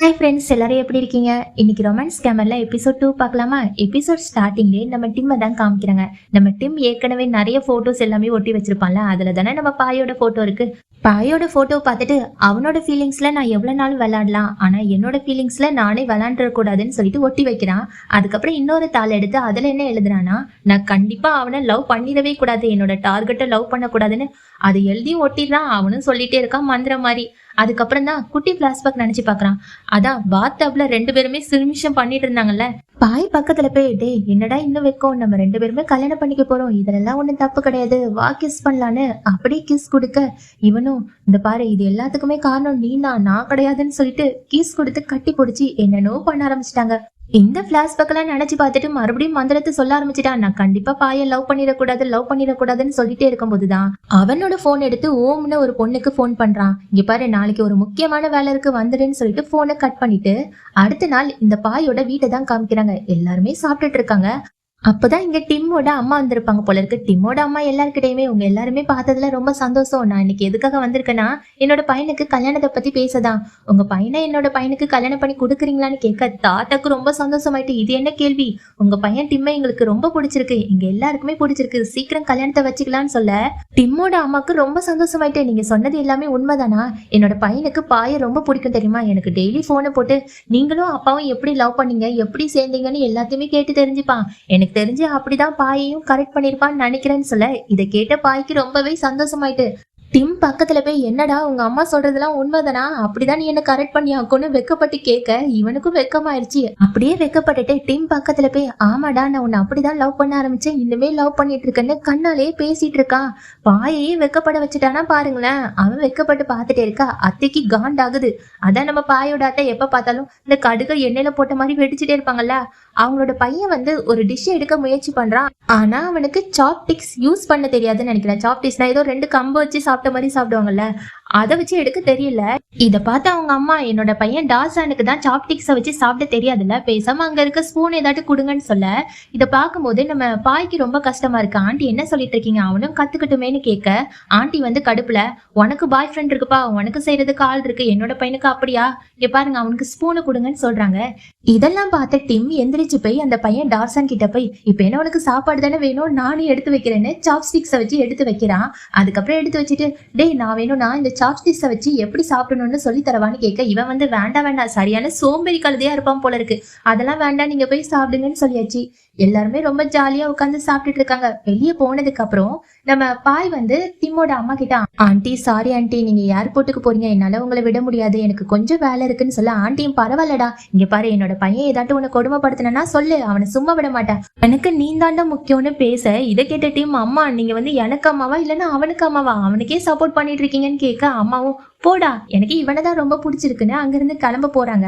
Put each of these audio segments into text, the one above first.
Hi friends, எல்லாரும் எப்படி இருக்கீங்க? இன்னைக்கு ரொமான்ஸ் கேமர்ல எபிசோட் 2 பார்க்கலாமா? எபிசோட் ஸ்டார்டிங்லேயே நம்ம டிம்மை தான் காமிக்கிறாங்க. நம்ம டிம் ஏற்கனவே நிறைய போட்டோஸ் எல்லாமே ஒட்டி வச்சிருப்பான்ல, அதுல தானே நம்ம பாயோட போட்டோ இருக்கு. பாயோட போட்டோ பார்த்துட்டு அவனோட ஃபீலிங்ஸ்ல நான் எவ்வளவு நாள் விளையாடலாம், ஆனா என்னோட ஃபீலிங்ஸ்ல நானே விளையாண்டுற கூடாதுன்னு சொல்லிட்டு ஒட்டி வைக்கிறான். அதுக்கப்புறம் இன்னொரு தாள் எடுத்து அதுல என்ன எழுதுறானா, நான் கண்டிப்பா அவனை லவ் பண்ணிடவே கூடாது, என்னோட டார்கெட்டை லவ் பண்ணக்கூடாதுன்னு அதை எழுதியும் ஒட்டிடுறான். அவனும் சொல்லிட்டே இருக்கான் மந்திரம் மாதிரி. அதுக்கப்புறம் தான் குட்டி பிளாஷ்பேக் நினைச்சு பாக்குறான். அதான் பாத் டப்ல 2 பேருமே சில்மிஷம் பண்ணிட்டு இருந்தாங்கல்ல. பாய் பக்கத்துல போய், டே என்னடா இன்னும் வைக்கும், நம்ம 2 பேருமே கல்யாணம் பண்ணிக்க போறோம், இதெல்லாம் ஒண்ணும் தப்பு கிடையாது, வா கிஸ் பண்ணலான்னு அப்படியே கிஸ் கொடுக்க, இவனும் இந்த பாரு இது எல்லாத்துக்குமே காரணம் நீனா, நான் கிடையாதுன்னு சொல்லிட்டு கிஸ் கொடுத்து கட்டி பிடிச்சி என்னென்னோ பண்ண ஆரம்பிச்சிட்டாங்க. இந்த பிளாஷ்பேக் எல்லாம் நினைச்சு பார்த்துட்டு மறுபடியும் மந்திரத்தை சொல்ல ஆரம்பிச்சிட்டான். நான் கண்டிப்பா பாயை லவ் பண்ணிடக்கூடாதுன்னு சொல்லிட்டே இருக்கும் போதுதான் அவனோட போன் எடுத்து ஓம்னு ஒரு பொண்ணுக்கு போன் பண்றான். இங்க பாரு, நாளைக்கு ஒரு முக்கியமான வேலை இருக்கு, வந்துடுன்னு சொல்லிட்டு போனை கட் பண்ணிட்டு அடுத்த நாள் இந்த பாயோட வீட்டை தான் காமிக்கிறாங்க. எல்லாருமே சாப்பிட்டுட்டு இருக்காங்க. அப்பதான் இங்க டிம்மோட அம்மா வந்திருப்பாங்க போல இருக்கு. டிம்மோட அம்மா எல்லாருக்கிட்டையுமே உங்க எல்லாருமே பார்த்ததுல ரொம்ப சந்தோஷம், நான் இன்னைக்கு எதுக்காக வந்திருக்கேன்னா என்னோட பையனுக்கு கல்யாணத்தை பத்தி பேசதான், உங்க பையனை என்னோட பையனுக்கு கல்யாணம் பண்ணி கொடுக்குறீங்களான்னு கேட்க தாத்தாக்கு ரொம்ப சந்தோஷமாயிட்டு. இது என்ன கேள்வி, உங்க பையன் டிம்மை எங்களுக்கு ரொம்ப பிடிச்சிருக்கு, இங்க எல்லாருக்குமே பிடிச்சிருக்கு, சீக்கிரம் கல்யாணத்தை வச்சுக்கலான்னு சொல்ல டிம்மோட அம்மாக்கு ரொம்ப சந்தோஷமாயிட்டு. நீங்க சொன்னது எல்லாமே உண்மைதானா, என்னோட பையனுக்கு பாயை ரொம்ப பிடிக்கும் தெரியுமா, எனக்கு டெய்லி போனை போட்டு நீங்களும் அப்பாவும் எப்படி லவ் பண்ணீங்க, எப்படி சேர்ந்தீங்கன்னு எல்லாத்தையுமே கேட்டு தெரிஞ்சுப்பான், எனக்கு தெரிஞ்சு அப்படிதான் பாயையும் கரெக்ட் பண்ணிருப்பான்னு நினைக்கிறேன்னு சொல்ல இதை கேட்ட பாய்க்கு ரொம்பவே சந்தோஷமாயிட்டு. டிம் பக்கத்துல போய், என்னடா உங்க அம்மா சொல்றதெல்லாம் உண்மைதானா, அப்படிதான் நீ என்ன கரெக்ட் பண்ணி ஆக்கும்னு வெக்கப்பட்டு கேட்க இவனுக்கும் வெக்கமாயிருச்சு. அப்படியே வெக்கப்பட்டுட்டு டிம் பக்கத்துல போய், ஆமாடா நான் உன்னை அப்படிதான் லவ் பண்ண ஆரம்பிச்சேன், இன்னுமே லவ் பண்ணிட்டு இருக்கேன்னு கண்ணாலே பேசிட்டு இருக்கான். பாயையே வெக்கப்பட வச்சுட்டானா பாருங்களேன். அவன் வெக்கப்பட்டு பார்த்துட்டே இருக்கா. அத்தைக்கு காண்டாகுது. அதான் நம்ம பாயோட அத்தை எப்ப பார்த்தாலும் இந்த கடுகு எண்ணெயில போட்ட மாதிரி வெடிச்சுட்டே இருப்பாங்கல்ல, அவங்களோட பையன் வந்து ஒரு டிஷ் எடுக்க முயற்சி பண்றான். ஆனா அவனுக்கு சாப்டிக்ஸ் யூஸ் பண்ண தெரியாதுன்னு நினைக்கிறேன். சாப்டிக்ஸ்னா ஏதோ 2 கம்பு வச்சு சாப்பிட்ட மாதிரி சாப்பிடுவாங்கல்ல, அதை வச்சு எடுக்க தெரியல. இதை பார்த்து அவங்க அம்மா, என்னோட பையன் டாசானுக்கு தான் சாப்டிக்ஸை வச்சு சாப்பிட தெரியாதுல்ல, பேசாம அங்க இருக்க ஸ்பூன் ஏதாட்டு கொடுங்கன்னு சொல்ல இதை பார்க்கும்போது நம்ம பாய்க்கு ரொம்ப கஷ்டமா இருக்கு. ஆண்டி என்ன சொல்லிட்டு இருக்கீங்க, அவனும் கத்துக்கட்டுமேனு கேட்க ஆண்டி வந்து கடுப்புல, உனக்கு பாய் ஃப்ரெண்ட் இருக்குப்பா, உனக்கு செய்யறதுக்கு ஆள் இருக்கு, என்னோட பையனுக்கு அப்படியா, இங்க பாருங்க அவனுக்கு ஸ்பூனு கொடுங்கன்னு சொல்றாங்க. இதெல்லாம் பார்த்த டிம் எந்திரிச்சு போய் அந்த பையன் டார்சன் கிட்ட போய், இப்ப என்ன உனக்கு சாப்பாடு தானே வேணும், நானும் எடுத்து வைக்கிறேன்னு சாப்ஸ்டிக்ஸை வச்சு எடுத்து வைக்கிறான். அதுக்கப்புறம் எடுத்து வச்சுட்டு, டேய் நான் வேணும்னா இந்த சாப்ஸ்டிக்ஸை வச்சு எப்படி சாப்பிடணும்னு சொல்லி தரவான்னு கேட்க இவன் வந்து வேண்டாம் சரியான சோம்பேறி கழுதையா இருப்பான் போல இருக்கு, அதெல்லாம் வேண்டாம் நீங்க போய் சாப்பிடுங்கன்னு சொல்லியாச்சு. எல்லாருமே ரொம்ப ஜாலியா உட்காந்து சாப்பிட்டுட்டு இருக்காங்க. வெளியே போனதுக்கு அப்புறம் நம்ம பாய் வந்து டிம்மோட அம்மா கிட்ட, ஆண்டி சாரி ஆண்டி, நீங்க ஏர்போர்ட்டுக்கு போறீங்க, என்னால உங்களை விட முடியாது, எனக்கு கொஞ்சம் வேலை இருக்குன்னு சொல்ல ஆண்டியும் பரவாயில்லடா, இங்க பாரு என்னோட பையன் ஏதாட்டும் உன்னை கொடுமைப்படுத்தினா சொல்லு, அவனை சும்மா விட மாட்டேன், எனக்கு நீ தாண்டா முக்கியம்னு பேச இதை கேட்ட டீம், அம்மா நீங்க வந்து எனக்கு அம்மாவா இல்லைன்னா அவனுக்கு அம்மாவா, அவனுக்கே சப்போர்ட் பண்ணிட்டு இருக்கீங்கன்னு கேட்க அம்மாவும், போடா எனக்கு இவனை தான் ரொம்ப பிடிச்சிருக்குன்னு அங்கிருந்து கிளம்ப போறாங்க.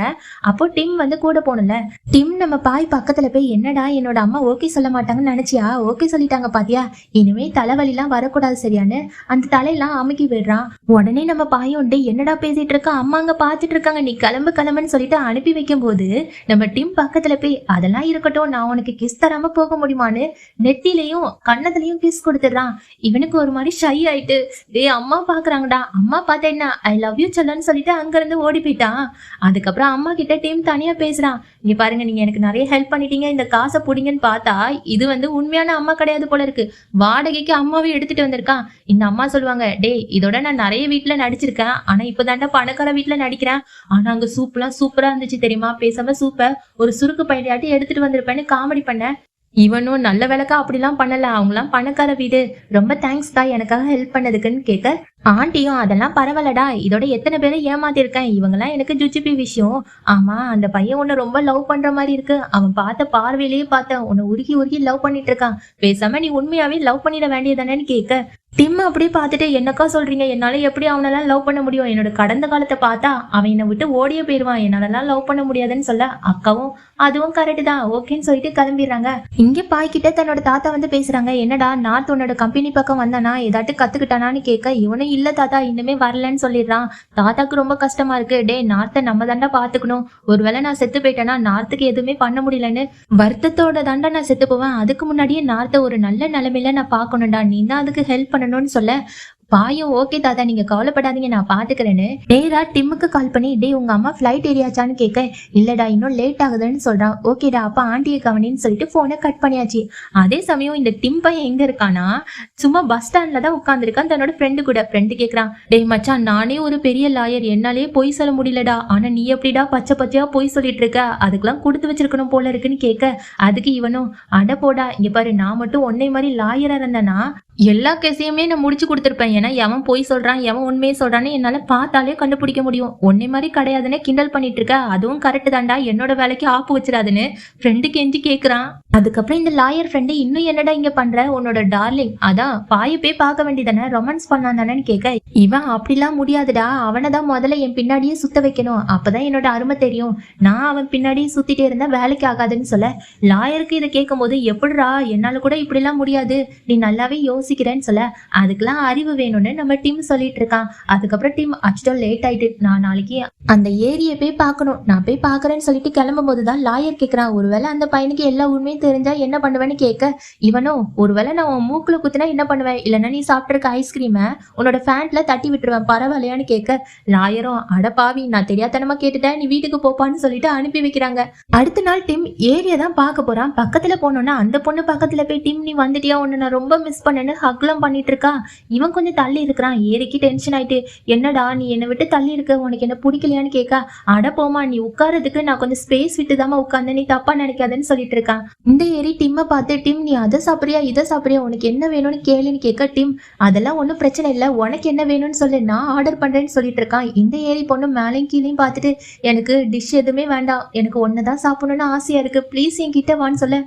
அப்போ டிம் வந்து கூட போனல. டிம் நம்ம பாய் பக்கத்துல போய், என்னடா என்னோட அம்மா ஓகே சொல்ல மாட்டாங்கன்னு நினைச்சியா, ஓகே சொல்லிட்டாங்க பாத்தியா, இனிமே தலைவலிலாம் வரக்கூடாது சரியான்னு அந்த தலையெல்லாம் அமுக்கி விடுறான். உடனே நம்ம பாயும், டே என்னடா பேசிட்டு இருக்கா, அம்மா அங்க பாத்துட்டு இருக்காங்க, நீ கிளம்புன்னு சொல்லிட்டு அனுப்பி வைக்கும் போது நம்ம டிம் பக்கத்துல போய், அதெல்லாம் இருக்கட்டும் நான் உனக்கு கிஸ் தராம போக முடியுமான்னு நெத்திலையும் கண்ணத்துலயும் கிஸ் கொடுத்துடுறான். இவனுக்கு ஒரு மாதிரி ஷை ஆயிட்டு, டே அம்மா பாக்குறாங்கடா, அம்மா பார்த்தா என்ன ஐ லவ் யூ சொல்லன்னு சொல்லிட்டு அங்க இருந்து ஓடி போயிட்டான். அதுக்கப்புறம் அம்மா கிட்ட டீம் தனியா பேசுறான். இங்க பாருங்க நீங்க எனக்கு நிறைய ஹெல்ப் பண்ணிட்டீங்க, இந்த காசை புடிங்கன்னு பார்த்தா இது வந்து உண்மையான அம்மா கிடையாது போல இருக்கு, வாடகைக்கு அம்மாவே எடுத்துட்டு வந்திருக்கான். இந்த அம்மா சொல்லுவாங்க, டே இதோட நான் நிறைய வீட்டுல நடிச்சிருக்கேன், ஆனா இப்பதாண்டா பணக்கார வீட்டுல நடிக்கிறேன், ஆனா அங்க சூப்லாம் சூப்பரா இருந்துச்சு தெரியுமா, பேசாம சூப்பர் ஒரு சுருக்கு பையிலாட்டி எடுத்துட்டு வந்திருப்பேன்னு காமெடி பண்ண. இவனும் நல்ல வேலைக்கா அப்படிலாம் பண்ணல, அவங்களாம் பணக்கார வீடு, ரொம்ப தேங்க்ஸ்க்கா எனக்காக ஹெல்ப் பண்ணதுக்குன்னு கேட்க ஆண்டியும், அதெல்லாம் பரவாயில்லடா, இதோட எத்தனை பேரை ஏமாத்திருக்கேன், இவங்கெல்லாம் எனக்கு ஜுஜிபி விஷயம், ஆமா அந்த பையன் உன்னை ரொம்ப லவ் பண்ற மாதிரி இருக்கு, அவன் பார்த்த பார்வையிலேயே பார்த்தேன் உன்னை உருகி உருகி லவ் பண்ணிட்டு இருக்கான், பேசாம நீ உண்மையாவே லவ் பண்ணிட வேண்டியதானேன்னு கேட்க டிம் அப்படியே பார்த்துட்டு, என்னக்கா சொல்றீங்க, என்னால எப்படி அவனெல்லாம் லவ் பண்ண முடியும், என்னோட கடந்த காலத்தை பார்த்தா அவன் என்னை விட்டு ஓடியே போயிடுவான், என்னாலலாம் லவ் பண்ண முடியாதுன்னு சொல்ல அக்காவும் அதுவும் கரெக்ட் தான் ஓகேன்னு சொல்லிட்டு கிளம்பிடுறாங்க. இங்க பாய்கிட்ட தன்னோட தாத்தா வந்து பேசுறாங்க, என்னடா நார்த் உன்னோட கம்பெனி பக்கம் வந்தானா ஏதாட்டு கத்துக்கிட்டானான்னு கேட்க இவனும் இல்ல தாத்தா இன்னுமே வரலன்னு சொல்லிடுறான். தாத்தாக்கு ரொம்ப கஷ்டமா இருக்கு, டே நார்த்தை நம்ம தாண்டா பாத்துக்கணும், ஒருவேளை நான் செத்து போயிட்டேன்னா நார்த்துக்கு எதுவுமே பண்ண முடியலன்னு வருத்தத்தோட தாண்டா நான் செத்து போவேன், அதுக்கு முன்னாடியே நார்த்தை ஒரு நல்ல நிலைமையில நான் பாக்கணும்டா, நீ தான் அதுக்கு ஹெல்ப் பண்ணணும்னு சொல்ல பாயும் ஓகே தாத்தா நீங்க கவலைப்படாதீங்க நான் பாத்துக்கிறேன்னு நேரா டிம்முக்கு கால் பண்ணி டே உங்க அம்மா ஃபிளைட் ஏறியாச்சான்னு கேட்க இல்லடா இன்னும் லேட் ஆகுதுன்னு சொல்றான். ஓகேடா அப்பா ஆண்டியை கவனின்னு சொல்லிட்டு போனை கட் பண்ணியாச்சு. அதே சமயம் இந்த டிம் பையன் எங்க இருக்கானா சும்மா பஸ் ஸ்டாண்ட்ல தான் உட்காந்துருக்கான் தன்னோட ஃப்ரெண்டு கூட. ஃப்ரெண்டு கேக்குறான் டே மச்சான் நானே ஒரு பெரிய லாயர் என்னாலே பொய் சொல்ல முடியலடா ஆனா நீ எப்படிடா பச்சை பச்சையா பொய் சொல்லிட்டு இருக்க அதுக்கெல்லாம் கொடுத்து வச்சிருக்கணும் போல இருக்குன்னு கேட்க அதுக்கு இவனும் அட போடா இங்க பாரு நான் மட்டும் உன்னை மாதிரி லாயரா இருந்தேன்னா எல்லா கேஸையுமே நான் முடிச்சு கொடுத்துருப்பேன். ஏன்னா எவன் பொய் சொல்றான் எவன் உண்மையை சொல்றான்னு என்னால பார்த்தாலே கண்டுபிடிக்க முடியும். உன்னை மாதிரி கிடையாதுன்னு கிண்டல் பண்ணிட்டு இருக்க அதுவும் கரெக்ட் தான்டா என்னோட வேலைக்கு ஆப்பு வச்சிடாதுன்னு ஃப்ரெண்டு கெஞ்சி கேக்குறான். அதுக்கப்புறம் இந்த லாயர் ஃப்ரெண்டு இன்னும் என்னடா இங்க பண்ற உன்னோட டார்லிங் அதான் பாய போய் பார்க்க வேண்டியதானே ரொமான்ஸ் பண்ணான் தானேன்னு கேட்க இவன் அப்படிலாம் முடியாதுடா அவனை தான் முதல்ல என் பின்னாடியே சுத்த வைக்கணும் அப்பதான் என்னோட அருமை தெரியும். நான் அவன் பின்னாடியே சுத்திட்டே இருந்தா வேலைக்கு ஆகாதுன்னு சொல்ல லாயருக்கு இதை கேட்கும் போது எப்படிடா என்னால கூட இப்படிலாம் முடியாது நீ நல்லாவே யோசிக்கிறேன்னு சொல்ல அதுக்கெல்லாம் அறிவு வேணும்னு நம்ம டீம் சொல்லிட்டு இருக்கான். அதுக்கப்புறம் டீம் அச்சோ லேட் ஆயிட்டு நான் நாளைக்கு அந்த ஏரியை போய் பார்க்கணும் நான் போய் பாக்குறேன்னு சொல்லிட்டு கிளம்பும் போதுதான் லாயர் கேட்கறான் ஒருவேளை அந்த பையனுக்கு எல்லா உண்மையும் தெரிஞ்சா என்ன பண்ணுவேன்னு கேட்க இவனும் ஒருவேளை நான் உன் மூக்குல குத்துனா என்ன பண்ணுவேன் இல்லைன்னா நீ சாப்பிட்டிருக்க ஐஸ்கிரீமை உன்னோட ஃபேண்ட்ல தட்டி விட்டுருவேன் பரவாயில்லையான்னு கேட்க லாயரும் அட பாவி நான் தெரியாதனமா கேட்டுட்டேன் நீ வீட்டுக்கு போப்பான்னு சொல்லிட்டு அனுப்பி வைக்கிறாங்க. அடுத்த நாள் டிம் ஏரியா தான் பார்க்க போறான். பக்கத்துல போனோம்னா அந்த பொண்ணு பக்கத்துல போய் டிம் நீ வந்துட்டியா உன்னை நான் ரொம்ப மிஸ் பண்ணேன்னு ஹக்லாம் பண்ணிட்டு இருக்கா. இவன் கொஞ்சம் தள்ளி இருக்கிறான். ஏரிக்கு டென்ஷன் ஆயிட்டு என்னடா நீ என்னை விட்டு தள்ளி இருக்க உனக்கு என்ன பிடிக்கலையான்னு கேட்க அட போமா நீ உட்காரதுக்கு நான் கொஞ்சம் ஸ்பேஸ் விட்டுதாம உட்கார்ந்து நீ தப்பா நினைக்காதுன்னு சொல்லிட்டு இருக்கான். இந்த ஏரி டிம்மை பார்த்து டிம் நீ அதை சாப்பிடுறியா இதை சாப்பிடுறியா உனக்கு என்ன வேணும்னு கேளுன்னு கேட்க டிம் அதெல்லாம் ஒன்றும் பிரச்சனை இல்லை உனக்கு என்ன வேணும்னு சொல்லு நான் ஆர்டர் பண்றேன்னு சொல்லிட்டு இருக்கான். இந்த ஏரி பொண்ணு மேலையும் கீழையும் பார்த்துட்டு எனக்கு டிஷ் எதுவுமே வேண்டாம் எனக்கு ஒன்னதான் சாப்பிடணும்னு ஆசையா இருக்கு ப்ளீஸ் என் கிட்ட வான்னு சொல்ல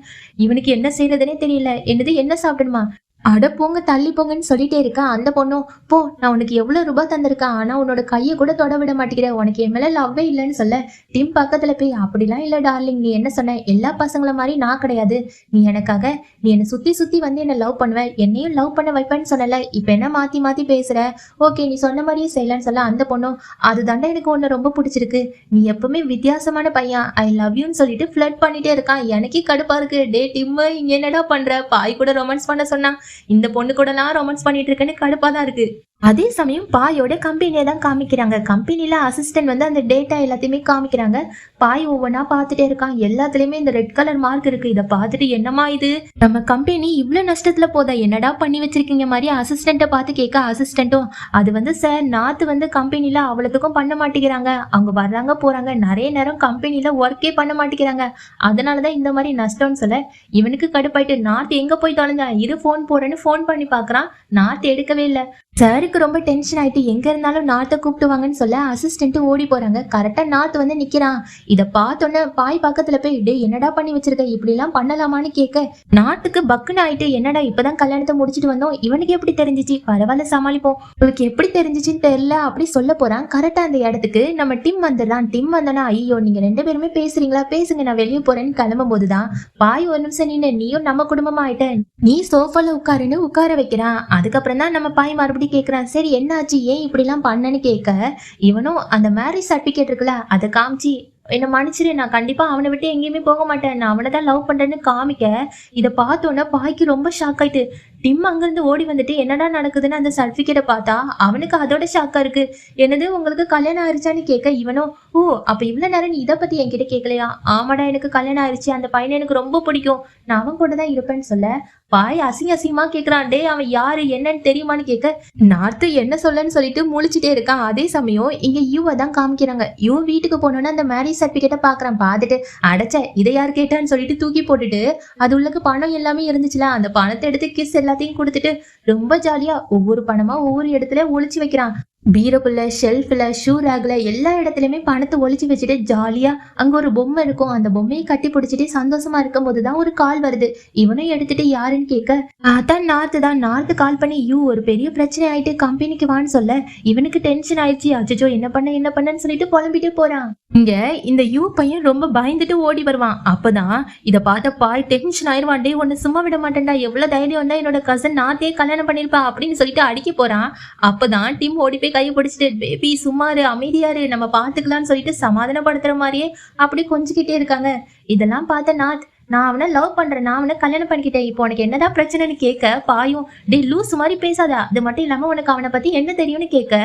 இவனுக்கு என்ன செய்யறதுனே தெரியல என்னது என்ன சாப்பிடணுமா அட போங்க தள்ளி போங்கன்னு சொல்லிட்டே இருக்கா. அந்த பொண்ணும் போ நான் உனக்கு எவ்வளவு ரூபாய் தந்திருக்கேன் ஆனா உன்னோட கையை கூட தொட விட மாட்டேங்கிற உனக்கு என் மேல லவ்வே இல்லைன்னு சொல்ல டிம் பக்கத்துல போய் அப்படிலாம் இல்ல டார்லிங் நீ என்ன சொன்ன எல்லா பசங்கள மாதிரி நான் கிடையாது நீ எனக்காக நீ என்னை சுத்தி சுத்தி வந்து என்ன லவ் பண்ணுவ என்னையும் லவ் பண்ண வைப்பேன்னு சொன்னல இப்ப என்ன மாத்தி மாத்தி பேசுற ஓகே நீ சொன்ன மாதிரியே செய்யலான்னு சொல்ல அந்த பொண்ணும் அது தாண்டா எனக்கு உன்னை ரொம்ப பிடிச்சிருக்கு நீ எப்பவுமே வித்தியாசமான பையன் ஐ லவ் யூன்னு சொல்லிட்டு ஃபிளட் பண்ணிட்டே இருக்கான். எனக்கே கடுப்பா இருக்கு டே டிம் இங்க என்னடா பண்ற பாய் கூட ரொமான்ஸ் பண்ண சொன்னா இந்த பொண்ணு கூட எல்லாம் ரொமான்ஸ் பண்ணிட்டு இருக்கேன்னு கடுப்பா தான் இருக்கு. அதே சமயம் பாயோட கம்பெனியை தான் காமிக்கிறாங்க. கம்பெனில அசிஸ்டன்ட் வந்து அந்த டேட்டா எல்லாத்தையுமே காமிக்கிறாங்க. பாய் ஒவ்வொன்னா பார்த்துட்டே இருக்கான். எல்லாத்துலயுமே இந்த ரெட் கலர் மார்க் இருக்கு. இதை பார்த்துட்டு என்னமா இது நம்ம கம்பெனி இவ்வளவு நஷ்டத்துல போதா என்னடா பண்ணி வச்சிருக்கீங்க மாதிரி அசிஸ்டண்ட்டை பார்த்து கேட்க அசிஸ்டன்ட்டும் அது வந்து சார் நாத்து வந்து கம்பெனில அவ்வளவுக்கும் பண்ண மாட்டேங்கிறாங்க அவங்க வர்றாங்க போறாங்க நிறைய நேரம் கம்பெனில ஒர்க்கே பண்ண மாட்டேங்கிறாங்க அதனாலதான் இந்த மாதிரி நஷ்டம்னு சொல்ல இவனுக்கு கடுப்பாயிட்டு நாத்து எங்க போய் தொலைஞ்சா இரு போன் போறேன்னு போன் பண்ணி பாக்குறான். நாத்து எடுக்கவே இல்லை. சாருக்கு ரொம்ப டென்ஷன் ஆயிட்டு எங்க இருந்தாலும் நாத்தை கூப்பிட்டுவாங்கன்னு சொல்ல அசிஸ்டன்ட் ஓடி போறாங்க. கரெக்டா நாத்து வந்து நிக்கிறான். இத பார்த்தோன்னே பாய் பக்கத்துல போய் டே என்னடா பண்ணி வச்சிருக்க இப்படி எல்லாம் பண்ணலாமான்னு கேட்க நாட்டுக்கு பக்குன்னு ஆயிட்டு என்னடா இப்பதான் கல்யாணத்தை முடிச்சிட்டு வந்தோம் இவனுக்கு எப்படி தெரிஞ்சிச்சு பரவாயில்ல சமாளிப்போம் உங்களுக்கு எப்படி தெரிஞ்சிச்சுன்னு தெரியல அப்படி சொல்ல போறான். கரெக்டா அந்த இடத்துக்கு நம்ம டிம் வந்துடுறான். டிம் வந்தனா ஐயோ நீங்க ரெண்டு பேருமே பேசுறீங்களா பேசுங்க நான் வெளியே போறேன்னு கிளம்பும் போதுதான் பாய் ஒரு நிமிஷம் நின்று நீயும் நம்ம குடும்பமா ஆயிட்ட நீ சோஃபால உட்காருன்னு உட்கார வைக்கிறான். அதுக்கப்புறம் தான் நம்ம பாய் மறுபடியும் கேக்குறான் சரி என்னாச்சு ஏன் இப்படி எல்லாம் பண்ணன்னு கேட்க இவனும் அந்த மேரேஜ் சர்டிபிகேட் இருக்குல்ல அதை காமிச்சு என்ன மன்னிச்சிரு நான் கண்டிப்பா அவனை விட்டு எங்கேயுமே போக மாட்டேன் நான் அவனை தான் லவ் பண்றேன்னு காமிக்க இதை பார்த்தோன்னா பாய்க்கு ரொம்ப ஷாக் ஆயிட்டு டிம் அங்கிருந்து ஓடி வந்துட்டு என்னடா நடக்குதுன்னு அந்த சர்டிபிகேட்டை பார்த்தா அவனுக்கு அதோட ஷாக்கா இருக்கு. என்னது உங்களுக்கு கல்யாணம் ஆயிடுச்சான்னு கேட்க இவனும் ஓ அப்ப இவ்வளவு நேரம் நீ இதை பத்தி என்கிட்ட கேட்கலையா ஆமாடா எனக்கு கல்யாணம் ஆயிடுச்சு அந்த பையனை எனக்கு ரொம்ப பிடிக்கும் நான் அவன் கூட தான் இருப்பேன்னு சொல்ல பாய் அசிங்கமா கேக்குறான் டே அவன் யாரு என்னன்னு தெரியுமான்னு கேட்க நார்த்து என்ன சொல்லன்னு சொல்லிட்டு முழிச்சுட்டே இருக்கான். அதே சமயம் இங்க யூவை தான் காமிக்கிறாங்க. யூ வீட்டுக்கு போனோன்னா அந்த மேரேஜ் சர்டிபிகேட்டை பாக்குறான். பார்த்துட்டு அடைச்ச இதை யார் கேட்டான்னு சொல்லிட்டு தூக்கி போட்டுட்டு அது உள்ளக்கு பணம் எல்லாமே இருந்துச்சுல அந்த பணத்தை எடுத்து கிஸ் எல்லாத்தையும் கொடுத்துட்டு ரொம்ப ஜாலியா ஒவ்வொரு பணமா ஒவ்வொரு இடத்துல ஒளிச்சு வைக்கிறான். பீரோக்குள்ள ஷெல்ஃப்ல ஷூ ரேக்ல எல்லா இடத்துலயுமே பணத்தை ஒளிச்சு வச்சுட்டு ஜாலியா அங்க ஒரு பொம்மை இருக்கும் அந்த பொம்மையை கட்டி பிடிச்சிட்டு சந்தோஷமா இருக்கும் போதுதான் ஒரு கால் வருது. இவனும் எடுத்துட்டு யாருன்னு கேட்க அதான் நார்த்து கால் பண்ணி யூ ஒரு பெரிய பிரச்சனை ஆயிட்டு கம்பெனிக்கு வான்னு சொல்ல இவனுக்கு டென்ஷன் ஆயிடுச்சு. அச்சோ என்ன பண்ணன்னு சொல்லிட்டு புலம்பிட்டு போறான். இங்க இந்த யூ பையன் ரொம்ப பயந்துட்டு ஓடி வருவான். அப்பதான் இத பார்த்த பாய் டென்ஷன் ஆயிடுவான். டே உன்னை சும்மா விட மாட்டேன்டா எவ்வளவு தைரியம் வந்தா என்னோட கசன் நாத்தே கல்யாணம் பண்ணிருப்பா அப்படின்னு சொல்லிட்டு அடிக்க போறான். அப்பதான் டிம் ஓடி போய் கையை பிடிச்சிட்டு பேபி சும்மாரு அமைதியாரு நம்ம பாத்துக்கலாம்னு சொல்லிட்டு சமாதானப்படுத்துற மாதிரியே அப்படி கொஞ்சிக்கிட்டே இருக்காங்க. இதெல்லாம் பார்த்த நாத் நான் அவனை லவ் பண்றேன், நான் அவனை கல்யாணம் பண்ணிக்கிட்டேன், இப்போ உனக்கு என்னதான் பிரச்சனைன்னு கேட்க பாயும் டே லூஸ் மாதிரி பேசாத, அது மட்டும் இல்லாம உனக்கு அவனை பத்தி என்ன தெரியும்னு கேட்க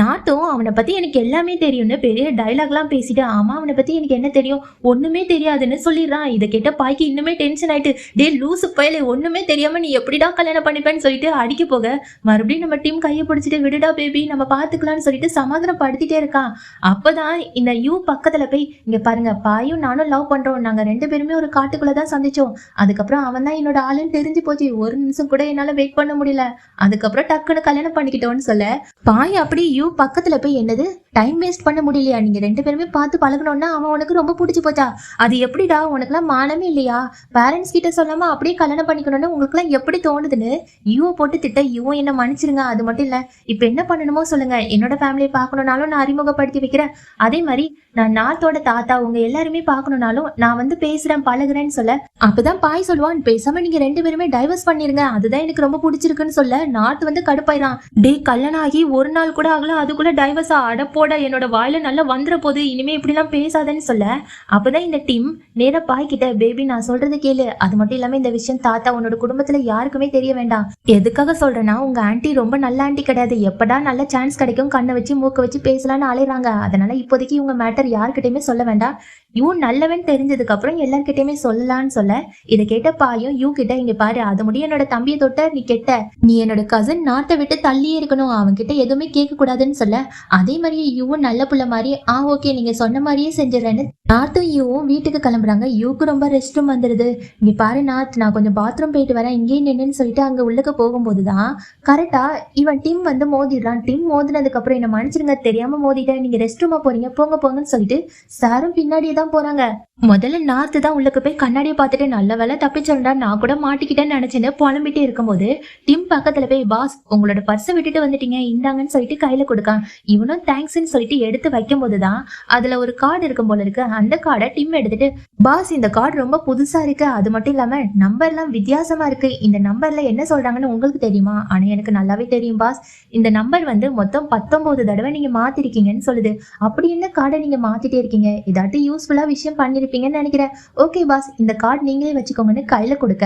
நாட்டும் அவனை பத்தி எனக்கு எல்லாமே தெரியும்னு பெரிய டைலாக் எல்லாம் பேசிட்டு ஆமா அவனை பத்தி எனக்கு என்ன தெரியும் ஒண்ணுமே தெரியாதுன்னு சொல்லிடுறான். இதை கேட்ட பாய்க்கு இன்னுமே டென்ஷன் ஆயிட்டு டே லூசு பயலே ஒண்ணுமே தெரியாம நீ எப்படிடா கல்யாணம் பண்ணிப்பேன்னு சொல்லிட்டு அடிக்க போக மறுபடியும் நம்ம டீம் கையை பிடிச்சிட்டு விடுடா பேபி நம்ம பாத்துக்கலாம்னு சொல்லிட்டு சமாதானப்படுத்திட்டே இருக்கான். அப்பதான் இந்த யூ பக்கத்துல போய் இங்க பாருங்க பாயும் நானும் லவ் பண்றோம், நாங்க 2 பேருமே ஒரு காட்டுக்குள்ளதான் சந்திச்சோம், அதுக்கப்புறம் அவன் தான் என்னோட ஆளுன்னு தெரிஞ்சு போச்சு, ஒரு நிமிஷம் கூட என்னால வெயிட் பண்ண முடியல, அதுக்கப்புறம் டக்குன்னு கல்யாணம் பண்ணிக்கிட்டோன்னு சொல்ல பாய் அப்படி யூ பக்கத்துல போய் என்னது டைம் வேஸ்ட் பண்ண முடியலையா, நீங்க 2 பேருமே பார்த்து பழகணும்னா அவன் உனக்கு ரொம்ப பிடிச்சி போச்சா, அது எப்படிடா உனக்குலாம் மானமே இல்லையா, பேரண்ட்ஸ் கிட்ட சொல்லாம அப்படியே கல்யாணம் பண்ணிக்கணும்னு உங்களுக்குலாம் எப்படி தோணுதுன்னு யூவை போட்டு திட்ட யூ என்ன மன்னிச்சிருங்க, அது மட்டும் இல்ல இப்ப என்ன பண்ணணுமோ சொல்லுங்க, என்னோட ஃபேமிலியை பார்க்கணும்னாலும் நான் அறிமுகப்படுத்தி வைக்கிறேன், அதே மாதிரி நான் நாத்தோட தாத்தா உங்க எல்லாருமே பார்க்கணும்னாலும் நான் வந்து பேசுறேன் பழகுறேன்னு சொல்ல அப்பதான் பாய் சொல்லுவான் பேசாம நீங்க 2 பேருமே டைவர்ஸ் பண்ணிருங்க, அதுதான் எனக்கு ரொம்ப பிடிச்சிருக்குன்னு சொல்ல நாத்து வந்து கடுப்பாயிரான். டே கல்யாணம் ஆகி ஒரு நாள் கூட ஆகல அதுக்குள்ள டைவர்ஸா அடப்போட என்னோட வாயில நல்லா வந்துற போது இனிமே இப்படி எல்லாம் பேசாதன்னு சொல்ல அப்பதான் இந்த டீம் நேரா பாய் கிட்ட பேபி நான் சொல்றது கேளு, அது மட்டும் இல்லாம இந்த விஷயம் தாத்தா உன்னோட குடும்பத்துல யாருக்குமே தெரிய வேண்டாம், எதுக்காக சொல்றேன்னா உங்க ஆன்ட்டி ரொம்ப நல்ல ஆன்ட்டி கிடையாது, எப்படா நல்ல சான்ஸ் கிடைக்கும் கண்ணை வச்சு மூக்க வச்சு பேசலாம்னு அலைறாங்க, அதனால இப்போதைக்கு இவங்க மேட்டர் யாருக்கிட்டையுமே சொல்ல வேண்டாம், யூ நல்லவன் தெரிஞ்சதுக்கு அப்புறம் எல்லார்கிட்டயுமே சொல்லலான்னு சொல்ல இதை கேட்ட பாயும் யூ கிட்ட இங்க பாரு அது முடியும் என்னோட தம்பியை தொட்ட நீ கெட்ட, நீ என்னோட கசன் நாட்டை விட்டு தள்ளியே இருக்கணும், அவன் கிட்ட எதுவுமே கேட்க கூடாதுன்னு சொல்ல அதே மாதிரியே யூவும் நல்ல புள்ள மாதிரி ஓகே நீங்க சொன்ன மாதிரியே செஞ்சிடறேன்னு நாத்தும் யூவும் வீட்டுக்கு கிளம்புறாங்க. யூக்கு ரொம்ப ரெஸ்ட் ரூம் வந்துருது. இங்க பாரு நாத் நான் கொஞ்சம் பாத்ரூம் போயிட்டு வரேன் இங்கேயே நின்னுன்னு சொல்லிட்டு அங்க உள்ளுக்கு போகும்போதுதான் கரெக்டா இவன் டீம் வந்து மோதிடுறான். டீம் மோதினதுக்கு அப்புறம் என்ன மன்னிச்சிருங்க தெரியாம மோதிட்டேன், நீங்க ரெஸ்ட் ரூமா போறீங்க போங்க போங்கன்னு சொல்லிட்டு சாரும் பின்னாடியே தான் போறாங்க. முதல்ல நாத்து தான் உள்ளுக்கு போய் கண்ணாடியை பார்த்துட்டு நல்ல வேலை தப்பிச்சோண்டா நான் கூட மாட்டிக்கிட்டேன்னு நினைச்சேன்னு புலம்பிட்டே இருக்கும்போது டிம் பக்கத்துல போய் பாஸ் உங்களோட பர்ஸை விட்டுட்டு வந்துட்டீங்க இந்தாங்கன்னு சொல்லிட்டு கையில கொடுக்கான். இவனும் தேங்க்ஸ்ன்னு சொல்லிட்டு எடுத்து வைக்கும் போதுதான் அதுல ஒரு கார்டு இருக்கும் போல இருக்கு. அந்த கார்டை டிம் எடுத்துட்டு பாஸ் இந்த கார்டு ரொம்ப புதுசா இருக்கு, அது மட்டும் இல்லாம நம்பர் எல்லாம் வித்தியாசமா இருக்கு, இந்த நம்பர்ல என்ன சொல்றாங்கன்னு உங்களுக்கு தெரியுமா? ஆனா எனக்கு நல்லாவே தெரியும் பாஸ், இந்த நம்பர் வந்து மொத்தம் 19 தடவை நீங்க மாத்திருக்கீங்கன்னு சொல்லுது. அப்படி என்ன கார்டை நீங்க மாத்திட்டே இருக்கீங்க, இதாட்டி யூஸ்ஃபுல்லா விஷயம் பண்ணிருப்பீங்கன்னு நினைக்கிறேன். ஓகே பாஸ் இந்த கார்டு நீங்களே வச்சுக்கோங்கன்னு கையில கொடுக்க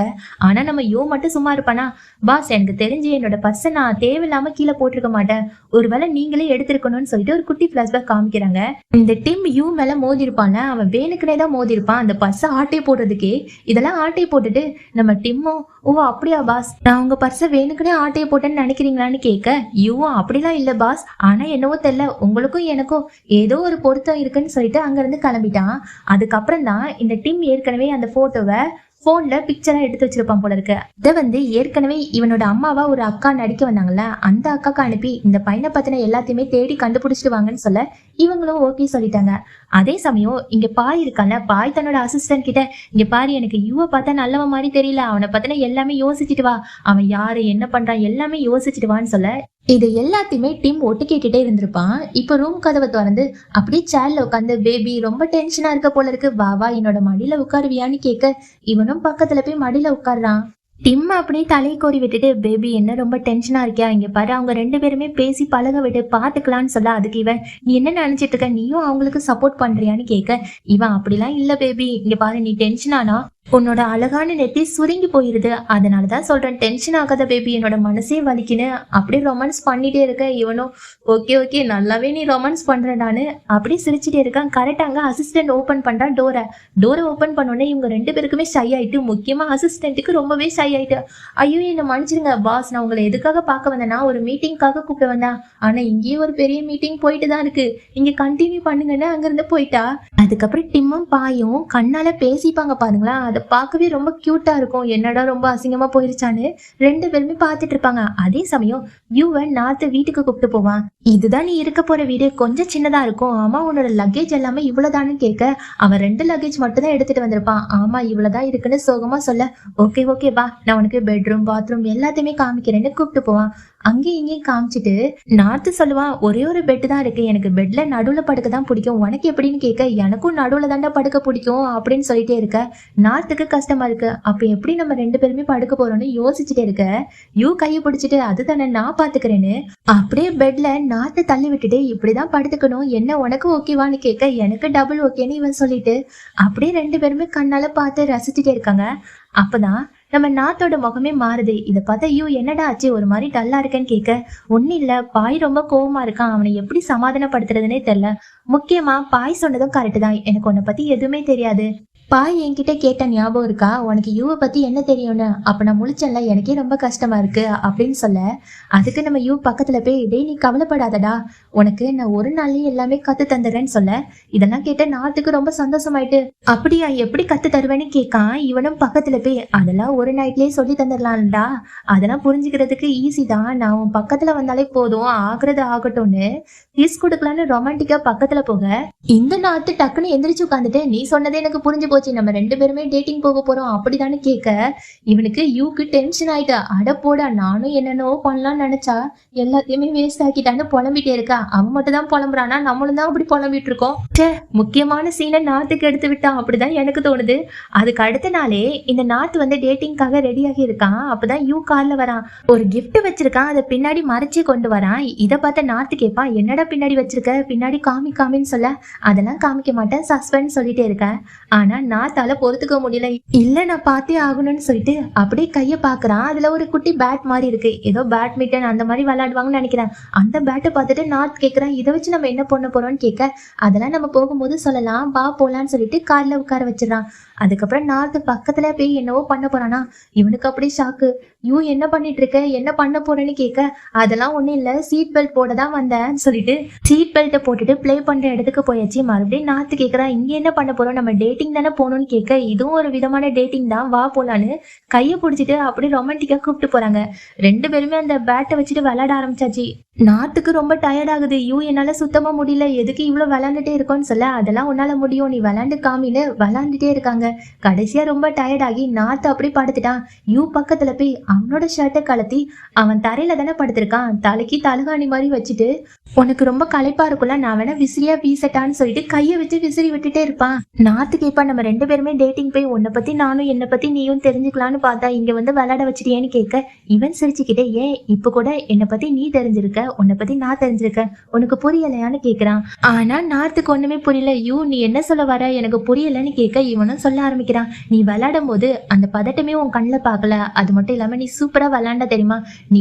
ஆனா நம்ம யோ மட்டும் சும்மா இருப்பானா? பாஸ் எனக்கு தெரிஞ்சு என்னோட பர்ஸை நான் தேவையில்லாம கீழே போட்டிருக்க மாட்டேன், ஒருவேளை நீங்களே எடுத்திருக்கணும்னு சொல்லிட்டு ஒரு குட்டி பிளாஷ்பேக் காமிக்கிறாங்க. இந்த டிம் யூ மேல மோதி இருப்பான்ல அவன் வேணுக்குனே தான் மோதி இருப்பான் அந்த பர்ஸை ஆட்டை போடுறதுக்கே. இதெல்லாம் ஆட்டையை போட்டுட்டு நம்ம டிம்மும் ஓ அப்படியா பாஸ் நான் உங்க பர்ஸை வேணுக்குனே ஆட்டையை போட்டேன்னு நினைக்கிறீங்களான்னு கேட்க யூவும் அப்படிலாம் இல்ல பாஸ், ஆனா என்னவோ தெரியல உங்களுக்கும் எனக்கும் ஏதோ ஒரு பொருத்தம் இருக்குன்னு சொல்லிட்டு அங்க இருந்து கிளம்பிட்டான். அதுக்கப்புறம் தான் இந்த டிம் ஏற்கனவே அந்த போட்டோவை போன்ல பிக்சரா எடுத்து வச்சிருப்பான் போல இருக்கு. இதை வந்து ஏற்கனவே இவனோட அம்மாவா ஒரு அக்கா நடிக்க வந்தாங்கல்ல அந்த அக்காக்கு அனுப்பி இந்த பையனை பத்தின எல்லாத்தையுமே தேடி கண்டுபிடிச்சிட்டு வாங்கன்னு சொல்ல இவங்களும் ஓகே சொல்லிட்டாங்க. அதே சமயம் இங்க பாய் இருக்கான்ல பாய் தன்னோட அசிஸ்டன்ட் கிட்ட இங்க பாரு எனக்கு யூவை பார்த்தா நல்லவன் மாதிரி தெரியல, அவனை பத்தின எல்லாமே யோசிச்சுட்டு வா, அவன் யாரு என்ன பண்றான் எல்லாமே யோசிச்சுட்டு வான்னு சொல்ல இது எல்லாத்தையுமே டிம் ஒட்டு கேட்டுட்டே இருந்திருப்பான். இப்ப ரூம் கதவை திறந்து அப்படியே சேர்ல உட்காந்து பேபி ரொம்ப டென்ஷனா இருக்க போல இருக்கு வா வா என்னோட மடியில உட்காருவியான்னு கேட்க இவனும் பக்கத்துல போய் மடியில உட்கார்றான். டிம் அப்படியே தலையை கோரி விட்டுட்டு பேபி என்ன ரொம்ப டென்ஷனா இருக்கியா, இங்க பாரு அவங்க 2 பேருமே பேசி பழக விட்டு பாத்துக்கலான்னு சொல்ல அதுக்கு இவன் நீ என்ன நினைச்சிட்டு இருக்க நீயும் அவங்களுக்கு சப்போர்ட் பண்றியான்னு கேட்க இவன் அப்படிலாம் இல்ல பேபி இங்க பாரு நீ டென்ஷன் ஆனா உன்னோட அழகான நெத்தி சுருங்கி போயிருது அதனாலதான் சொல்றேன் டென்ஷன் ஆகாத பேபி என்னோட மனசே வலிக்குன்னு அப்படியே ரொமான்ஸ் பண்ணிட்டே இருக்க இவனும் ஓகே ஓகே நல்லாவே நீ ரொமான்ஸ் பண்றடான்னு அப்படியே சிரிச்சுட்டே இருக்கான். கரெக்டாங்க அசிஸ்டன்ட் ஓபன் பண்றான் டோரை ஓபன் பண்ணோடனே இவங்க 2 பேருக்குமே ஷை ஆயிட்டு முக்கியமா அசிஸ்டன்ட்டுக்கு ரொம்பவே ஷை ஆயிட்டு ஐயோ என்ன மன்னிச்சிருங்க பாஸ் நான் உங்களை எதுக்காக பார்க்க வந்தேன்னா ஒரு மீட்டிங்காக கூப்பிட்டு வந்தேன், ஆனா இங்கேயே ஒரு பெரிய மீட்டிங் போயிட்டு தான் இருக்கு இங்க கண்டினியூ பண்ணுங்கன்னு அங்கிருந்து போயிட்டா. அதுக்கப்புறம் டிம்மும் பாயும் கண்ணால பேசிப்பாங்க பாருங்களா அதை பார்க்கவே ரொம்ப கியூட்டா இருக்கும். என்னடா ரொம்ப அசிங்கமா போயிருச்சான்னு 2 பேருமே பார்த்துட்டு இருப்பாங்க. அதே சமயம் யூவன் நாத்து வீட்டுக்கு கூப்பிட்டு போவான். இதுதான் நீ இருக்க போற வீடு கொஞ்சம் சின்னதா இருக்கும், ஆமா உன்னோட லக்கேஜ் எல்லாமே இவ்வளவுதான்னு கேட்க அவன் 2 லக்கேஜ் மட்டும் தான் எடுத்துட்டு வந்திருப்பான். ஆமா இவ்வளவுதான் இருக்குன்னு சோகமா சொல்ல ஓகே ஓகே வா நான் உனக்கு பெட்ரூம் பாத்ரூம் எல்லாத்தையுமே காமிக்கிறேன்னு கூப்பிட்டு போவான். அங்கேயும் இங்கேயும் காமிச்சிட்டு நாத்து சொல்லுவான், ஒரே ஒரு பெட் தான் இருக்கு, எனக்கு பெட்ல நடுவுல படுக்க தான் பிடிக்கும், உனக்கு எப்படின்னு கேட்க, எனக்கும் நடுவுல தாண்டா படுக்க பிடிக்கும் அப்படின்னு சொல்லிட்டே இருக்க. நாத்துக்கு கஷ்டமா இருக்கு. அப்ப எப்படி நம்ம 2 பேருமே படுக்க போறோம்னு யோசிச்சுட்டே இருக்க. யூ கையை பிடிச்சிட்டு அதுதானே நான் பாத்துக்கிறேன்னு அப்படியே பெட்ல நாத்து தள்ளி விட்டுட்டு, இப்படிதான் படுத்துக்கணும், என்ன உனக்கு ஓகேவான்னு கேட்க, எனக்கு டபுள் ஓகேன்னு இவன் சொல்லிட்டு அப்படியே 2 பேருமே கண்ணால பார்த்து ரசிச்சுட்டே இருக்காங்க. அப்பதான் நம்ம நாத்தோட முகமே மாறுது. இதை பார்த்தா ஐயோ என்னடா ஆச்சு, ஒரு மாதிரி டல்லா இருக்கேன்னு கேட்க, ஒன்னும் இல்ல, பாய் ரொம்ப கோவமா இருக்கான், அவனை எப்படி சமாதானப்படுத்துறதுன்னே தெரியல. முக்கியமா பாய் சொன்னதும் கரெக்டு தான், எனக்கு உன்னை பத்தி எதுவுமே தெரியாது. பாய் என்கிட்ட கேட்ட ஞாபகம் இருக்கா, உனக்கு யூவை பத்தி என்ன தெரியும்னு? அப்ப நான் முழிச்சேன்ல, எனக்கே ரொம்ப கஷ்டமா இருக்கு அப்படின்னு சொல்ல, அதுக்கு நம்ம யூ பக்கத்துல போய், டேய் நீ கவலைப்படாதடா, உனக்கு நான் ஒரு நாள்லயே எல்லாமே கத்து தந்துடுறேன்னு சொல்ல, இதெல்லாம் கேட்ட நாட்டுக்கு ரொம்ப சந்தோஷமாயிட்டு, அப்படியா எப்படி கத்து தருவேன்னு கேட்கான். இவனும் பக்கத்துல போய், அதெல்லாம் ஒரு நைட்லயே சொல்லி தந்துடலாம்டா, அதெல்லாம் புரிஞ்சுக்கிறதுக்கு ஈஸி தான், நான் உன் பக்கத்துல வந்தாலே போதும், ஆகுறது ஆகட்டும்னு கிஸ் கொடுக்கலான்னு ரொமான்டிக்கா பக்கத்துல போக, இந்த நாத்து டக்குன்னு எந்திரிச்சு உட்காந்துட்டு, நீ சொன்னதே எனக்கு புரிஞ்சு போச்சு, நம்ம 2 பேருமே டேட்டிங் போக போறோம் அப்படிதானு கேட்க, இவனுக்கு யூக்கு டென்ஷன் ஆயிட்டா. அட போடா, நானும் என்னென்னவோ பண்ணலாம்னு நினைச்சா எல்லாத்தையுமே வேஸ்ட் ஆக்கிட்டான்னு புலம்பிட்டே இருக்கா. அவன் மட்டும் தான் புலம்புறானா, நம்மளும் தான் அப்படி புலம்பிட்டு இருக்கோம். முக்கியமான சீனை நாத்துக்கு எடுத்து விட்டான் அப்படிதான் எனக்கு தோணுது. அதுக்கு அடுத்த நாளே இந்த நாத்து வந்து டேட்டிங்காக ரெடியாகி இருக்கான். அப்பதான் யூ கார்ல வரான், ஒரு கிஃப்ட் வச்சிருக்கான், அதை பின்னாடி மறைச்சே கொண்டு வரான். இதை பார்த்த நாத்து கேட்பான், என்னடா பின்னாடி வச்சிருக்க, பின்னாடி காமின்னு சொல்ல, அதெல்லாம் காமிக்க மாட்டேன் சஸ்பென்ஸ் சொல்லிட்டே இருக்கேன். ஆனா நாத்தால பொறுத்துக்க முடியல, இல்ல நான் பார்த்தே ஆகணும்னு சொல்லிட்டு அப்படியே கைய பாக்குறான். அதுல ஒரு குட்டி பேட் மாதிரி இருக்கு, ஏதோ பேட்மிண்டன் அந்த மாதிரி விளையாடுவாங்கன்னு நினைக்கிறேன். அந்த பேட்டை பார்த்துட்டு நாத் கேட்கறான், இதை வச்சு நம்ம என்ன பண்ண போறோம்னு கேட்க, அதெல்லாம் நம்ம போகும்போது சொல்லலாம், வா போலான்னு சொல்லிட்டு கார்ல உட்கார வச்சிடறான். அதுக்கப்புறம் நாத்து பக்கத்துல போய் என்னவோ பண்ண போறானா. இவனுக்கு அப்படியே ஷாக்கு, யூ என்ன பண்ணிட்டு இருக்க, என்ன பண்ண போறேன்னு கேட்க, அதெல்லாம் ஒண்ணும் இல்ல, சீட் பெல்ட் போட தான் வந்தேன்னு சொல்லிட்டு சீட் பெல்ட்டை போட்டுட்டு பிளே பண்ற இடத்துக்கு போயாச்சு. மறுபடியும் நாத்து கேட்கறான், இங்க என்ன பண்ண போறோம், நம்ம டேட்டிங் தானே போகணும்னு கேட்க, இதுவும் ஒரு விதமான டேட்டிங் தான், வா போலான்னு கையை பிடிச்சிட்டு அப்படியே ரொமான்டிக்கா கூப்பிட்டு போறாங்க. 2 பேருமே அந்த பேட்டை வச்சுட்டு விளையாட ஆரம்பிச்சாச்சு. நாத்துக்கு ரொம்ப டயர்ட் ஆகுது. யூ என்னால சுத்தமா முடியல, எதுக்கு இவ்வளவு விளையாண்டுட்டே இருக்கோன்னு சொல்ல, அதெல்லாம் உன்னால முடியும், நீ விளையாண்டு காமின்னு விளையாண்டுட்டே இருக்காங்க. கடைசியா ரொம்ப டயர்ட் ஆகி நாத்து அப்படி படுத்துட்டான். யூ பக்கத்துல போய் அவனோட ஷர்ட்டை கலத்தி, அவன் தரையில தானே படுத்திருக்கான், தலைக்கு தலகாணி மாதிரி வச்சுட்டு, உனக்கு ரொம்ப களைப்பா இருக்குல்ல, நான் வேணா விசிறியா வீசட்டான்னு சொல்லிட்டு கையை வச்சு விசிறி விட்டுட்டே இருப்பான். நாத்து கேட்பா, நம்ம 2 பேருமே டேட்டிங் போய் உன்னை பத்தி நானும் என்னை பத்தி நீயும் தெரிஞ்சுக்கலான்னு பார்த்தா, இங்க வந்து விளையாட வச்சிட்டியேன்னு கேட்க, இவன் சிரிச்சுக்கிட்டே, ஏன் இப்ப கூட என்னை பத்தி நீ தெரிஞ்சிருக்க, உன்னை பத்தி நான் தெரிஞ்சிருக்கேன், உனக்கு புரியலையான்னு கேக்குறான். ஆனா நாத்துக்கு ஒண்ணுமே புரியல. யூ நீ என்ன சொல்ல வர, எனக்கு புரியலன்னு கேட்க, இவனும் சொல்ல ஆரம்பிக்கிறான், நீ விளையாடும் போது அந்த பதட்டமே உன் கண்ணில் பார்க்கல, அது மட்டும் இல்லாம நீ சூப்பரா விளையாண்ட தெரியுமா, நீ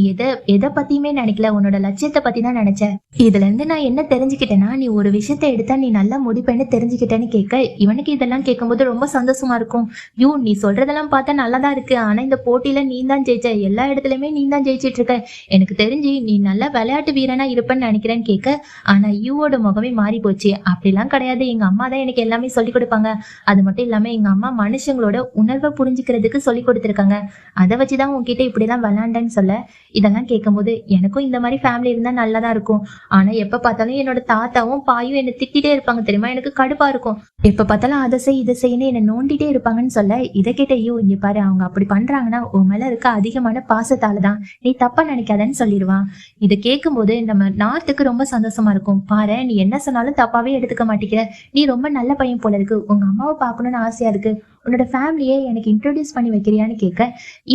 எதை பத்தியுமே நினைக்கல, உன்னோட லட்சியத்தை பத்தி தான் நினைச்ச. இதுல இருந்து நான் என்ன தெரிஞ்சுக்கிட்டேன்னா, நீ ஒரு விஷயத்தை எடுத்தா நீ நல்லா முடிப்பேன்னு தெரிஞ்சுக்கிட்டேன்னு கேட்க, இவனுக்கு இதெல்லாம் கேட்கும்போது ரொம்ப சந்தோஷமா இருக்கும். யூ நீ சொல்றதெல்லாம் பார்த்தா நல்லாதான் இருக்கு, ஆனா இந்த போட்டியில நீ தான் ஜெயிச்ச, எல்லா இடத்துலயுமே நீ தான் ஜெயிச்சிட்டு இருக்க, எனக்கு தெரிஞ்சு நீ நல்லா விளையாட்டு வீரனா இருப்பேன்னு நினைக்கிறேன்னு கேட்க, ஆனா யூவோட முகமே மாறி போச்சு. அப்படிலாம் கிடையாது, எங்க அம்மா தான் எனக்கு எல்லாமே சொல்லி கொடுப்பாங்க, அது மட்டும் இல்லாம எங்க அம்மா மனுஷங்களோட உணர்வை புரிஞ்சுக்கிறதுக்கு சொல்லி கொடுத்துருக்காங்க, அதை வச்சுதான் உன்கிட்ட இப்படிலாம் விளையாண்டேன்னு சொல்ல, இதெல்லாம் கேட்கும்போது எனக்கும் இந்த மாதிரி ஃபேமிலி இருந்தா நல்லாதான் இருக்கும். ஆனா எப்ப பார்த்தாலும் என்னோட தாத்தாவும் பாயும் என்னை திட்டிட்டே இருப்பாங்க தெரியுமா, எனக்கு கடுப்பா இருக்கும். எப்ப பார்த்தாலும் அதை செய் இதை செய்யணும் என்னை நோண்டிட்டே இருப்பாங்கன்னு சொல்ல, இதை கேட்ட ஐயோ இங்க பாரு, அவங்க அப்படி பண்றாங்கன்னா உன் மேல இருக்க அதிகமான பாசத்தாலதான், நீ தப்பா நினைக்காதன்னு சொல்லிடுவான். இதை கேட்கும்போது நம்ம நாத்துக்கு ரொம்ப சந்தோஷமா இருக்கும். பாரு நீ என்ன சொன்னாலும் தப்பாவே எடுத்துக்க மாட்டேங்கிற, நீ ரொம்ப நல்ல பையன் போல இருக்கு, உங்க அம்மாவை பார்க்கணும்னு ஆசையா இருக்கு, உன்னோட ஃபேமிலியை எனக்கு இன்ட்ரோடியூஸ் பண்ணி வைக்கிறியான்னு கேட்க,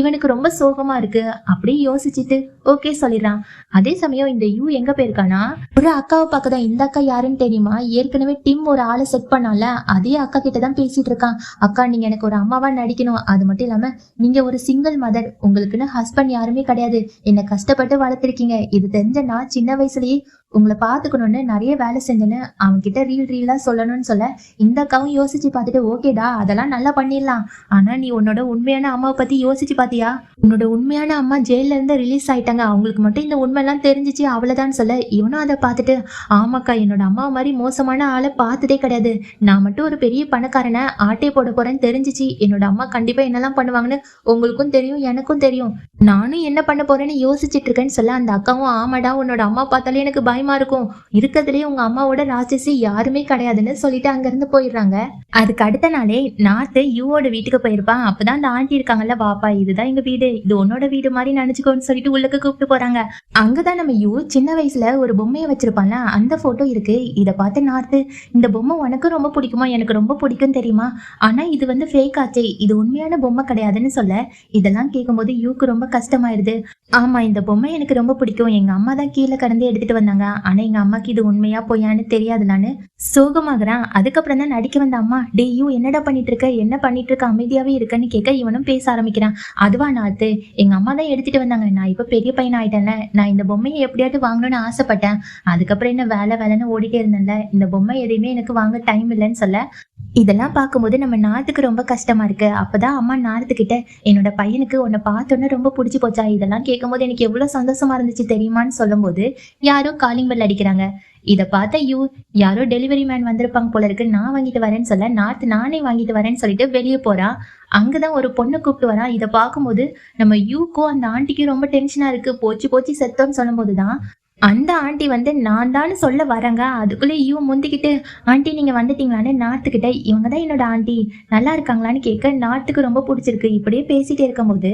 இவனுக்கு ரொம்ப சோகமா இருக்கு. அப்படியே யோசிச்சுட்டு ஓகே சொல்லிடுறான். அதே சமயம் இந்த யூ எங்க போயிருக்கானா, ஒரு அக்காவை பார்க்கதான். இந்த அக்கா யாருன்னு தெரியுமா, ஏற்கனவே டிம் ஒரு ஆளை செட் பண்ணால, அதே அக்கா கிட்ட தான் பேசிட்டு இருக்கான். அக்கா நீங்க எனக்கு ஒரு அம்மாவா நடிக்கணும், அது மட்டும் இல்லாம நீங்க ஒரு சிங்கிள் மதர், உங்களுக்குன்னு ஹஸ்பண்ட் யாருமே கிடையாது, என்னை கஷ்டப்பட்டு வளர்த்துருக்கீங்க, இது தெரிஞ்ச நான் சின்ன வயசுலயே உங்களை பாத்துக்கணும்னு நிறைய வேலை செஞ்சேன்னு அவன் கிட்ட ரீலா சொல்லணும்னு சொல்ல, இந்த அக்காவும் யோசிச்சு பார்த்துட்டு ஓகேடா அதெல்லாம் நல்லா பண்ணிடலாம், ஆனா நீ உன்னோட உண்மையான அம்மாவை பத்தி யோசிச்சு பாத்தியா, உன்னோட உண்மையான அம்மா ஜெயில இருந்து ரிலீஸ் ஆயிட்டாங்க, அவங்களுக்கு மட்டும் இந்த உண்மை எல்லாம் தெரிஞ்சிச்சு அவ்வளவுதான் சொல்ல, இவனும் அதை பார்த்துட்டு ஆமாக்கா என்னோட அம்மா மாதிரி மோசமான ஆளை பார்த்ததே கிடையாது, நான் மட்டும் ஒரு பெரிய பணக்காரனை ஆட்டே போட போறேன்னு தெரிஞ்சிச்சு, என்னோட அம்மா கண்டிப்பா என்னெல்லாம் பண்ணுவாங்கன்னு உங்களுக்கும் தெரியும் எனக்கும் தெரியும், நானும் என்ன பண்ண போறேன்னு யோசிச்சுட்டு இருக்கேன்னு சொல்ல, அந்த அக்காவும் ஆமாடா உன்னோட அம்மா பார்த்தாலே எனக்கு பயம் பயமா இருக்கும், இருக்கிறதுலயே உங்க அம்மாவோட ராட்சசி யாருமே கிடையாதுன்னு சொல்லிட்டு அங்க இருந்து போயிடுறாங்க. அதுக்கு அடுத்த நாளே நார்த்து யூவோட வீட்டுக்கு போயிருப்பான். அப்பதான் அந்த ஆண்டி இருக்காங்கல்ல, வாப்பா இதுதான் எங்க வீடு, இது உன்னோட வீடு மாதிரி நினைச்சுக்கோன்னு சொல்லிட்டு உள்ளுக்கு கூப்பிட்டு போறாங்க. அங்கதான் நம்ம யூ சின்ன வயசுல ஒரு பொம்மையை வச்சிருப்பான்ல, அந்த போட்டோ இருக்கு. இத பார்த்து நார்த்து, இந்த பொம்மை உனக்கு ரொம்ப பிடிக்குமா, எனக்கு ரொம்ப பிடிக்கும் தெரியுமா, ஆனா இது வந்து ஃபேக் ஆச்சே, இது உண்மையான பொம்மை கிடையாதுன்னு சொல்ல, இதெல்லாம் கேட்கும்போது யூக்கு ரொம்ப கஷ்டமாயிருது. ஆமா, இந்த பொம்மை எனக்கு ரொம்ப பிடிக்கும், எங்க அம்மா தான் கீழே கடந்து எடுத்துட்டு வந்தாங்க, ஆனா எங்க அம்மாக்கு இது உண்மையா பொய்யான்னு தெரியாதுலான்னு சோகமாகறான். அதுக்கப்புறம் தான் நடிக்க வந்த அம்மா, டே யூ என்னடா பண்ணிட்டு இருக்க, என்ன பண்ணிட்டு இருக்க, அமைதியாவே இருக்கன்னு கேட்க இவனும் பேச ஆரம்பிக்கிறான். அதுவா நாத்து, எங்க அம்மா தான் எடுத்துட்டு வந்தாங்க, நான் இப்ப பெரிய பையன் ஆயிட்டேன்ல, நான் இந்த பொம்மையை எப்படியாவது வாங்கணும்னு ஆசைப்பட்டேன், அதுக்கப்புறம் என்ன வேலைன்னு ஓடிட்டே இருந்தேன்ல, இந்த பொம்மை எதையுமே எனக்கு வாங்க டைம் இல்லைன்னு சொல்ல, இதெல்லாம் பார்க்கும்போது நம்ம நாத்துக்கு ரொம்ப கஷ்டமா இருக்கு. அப்பதான் அம்மா நாத்துக்கிட்ட, என்னோட பையனுக்கு உன்னை பார்த்தோன்னே ரொம்ப பிடிச்சி போச்சா, இதெல்லாம் கேட்கும்போது எனக்கு எவ்வளவு சந்தோஷமா இருந்துச்சு தெரியுமான்னு சொல்லும் போது யாரோ காலிங் பெல் அடிக்கிறாங்க. இத பார்த்த யூ, யாரோ டெலிவரி மேன் வந்திருப்பாங்க போல இருக்கு, நான் வாங்கிட்டு வரேன்னு சொல்ல, நாத்து நானே வாங்கிட்டு வரேன்னு சொல்லிட்டு வெளியே போறா. அங்கதான் ஒரு பொண்ணு கூப்பிட்டு வரா. இத பார்க்கும்போது நம்ம யூக்கும் அந்த ஆண்டிக்கும் ரொம்ப டென்ஷனா இருக்கு. போச்சு போச்சு செத்தோன்னு சொல்லும் போதுதான் அந்த ஆண்டி வந்து நான் தான் சொல்ல வரேங்க, அதுக்குள்ளே இவன் முந்திக்கிட்டு, ஆண்டி நீங்க வந்துட்டீங்களான்னு நாத்துக்கிட்ட, இவங்க தான் என்னோட ஆண்டி, நல்லா இருக்காங்களான்னு கேட்க, நாத்துக்கு ரொம்ப பிடிச்சிருக்கு. இப்படியே பேசிட்டே இருக்கும்போது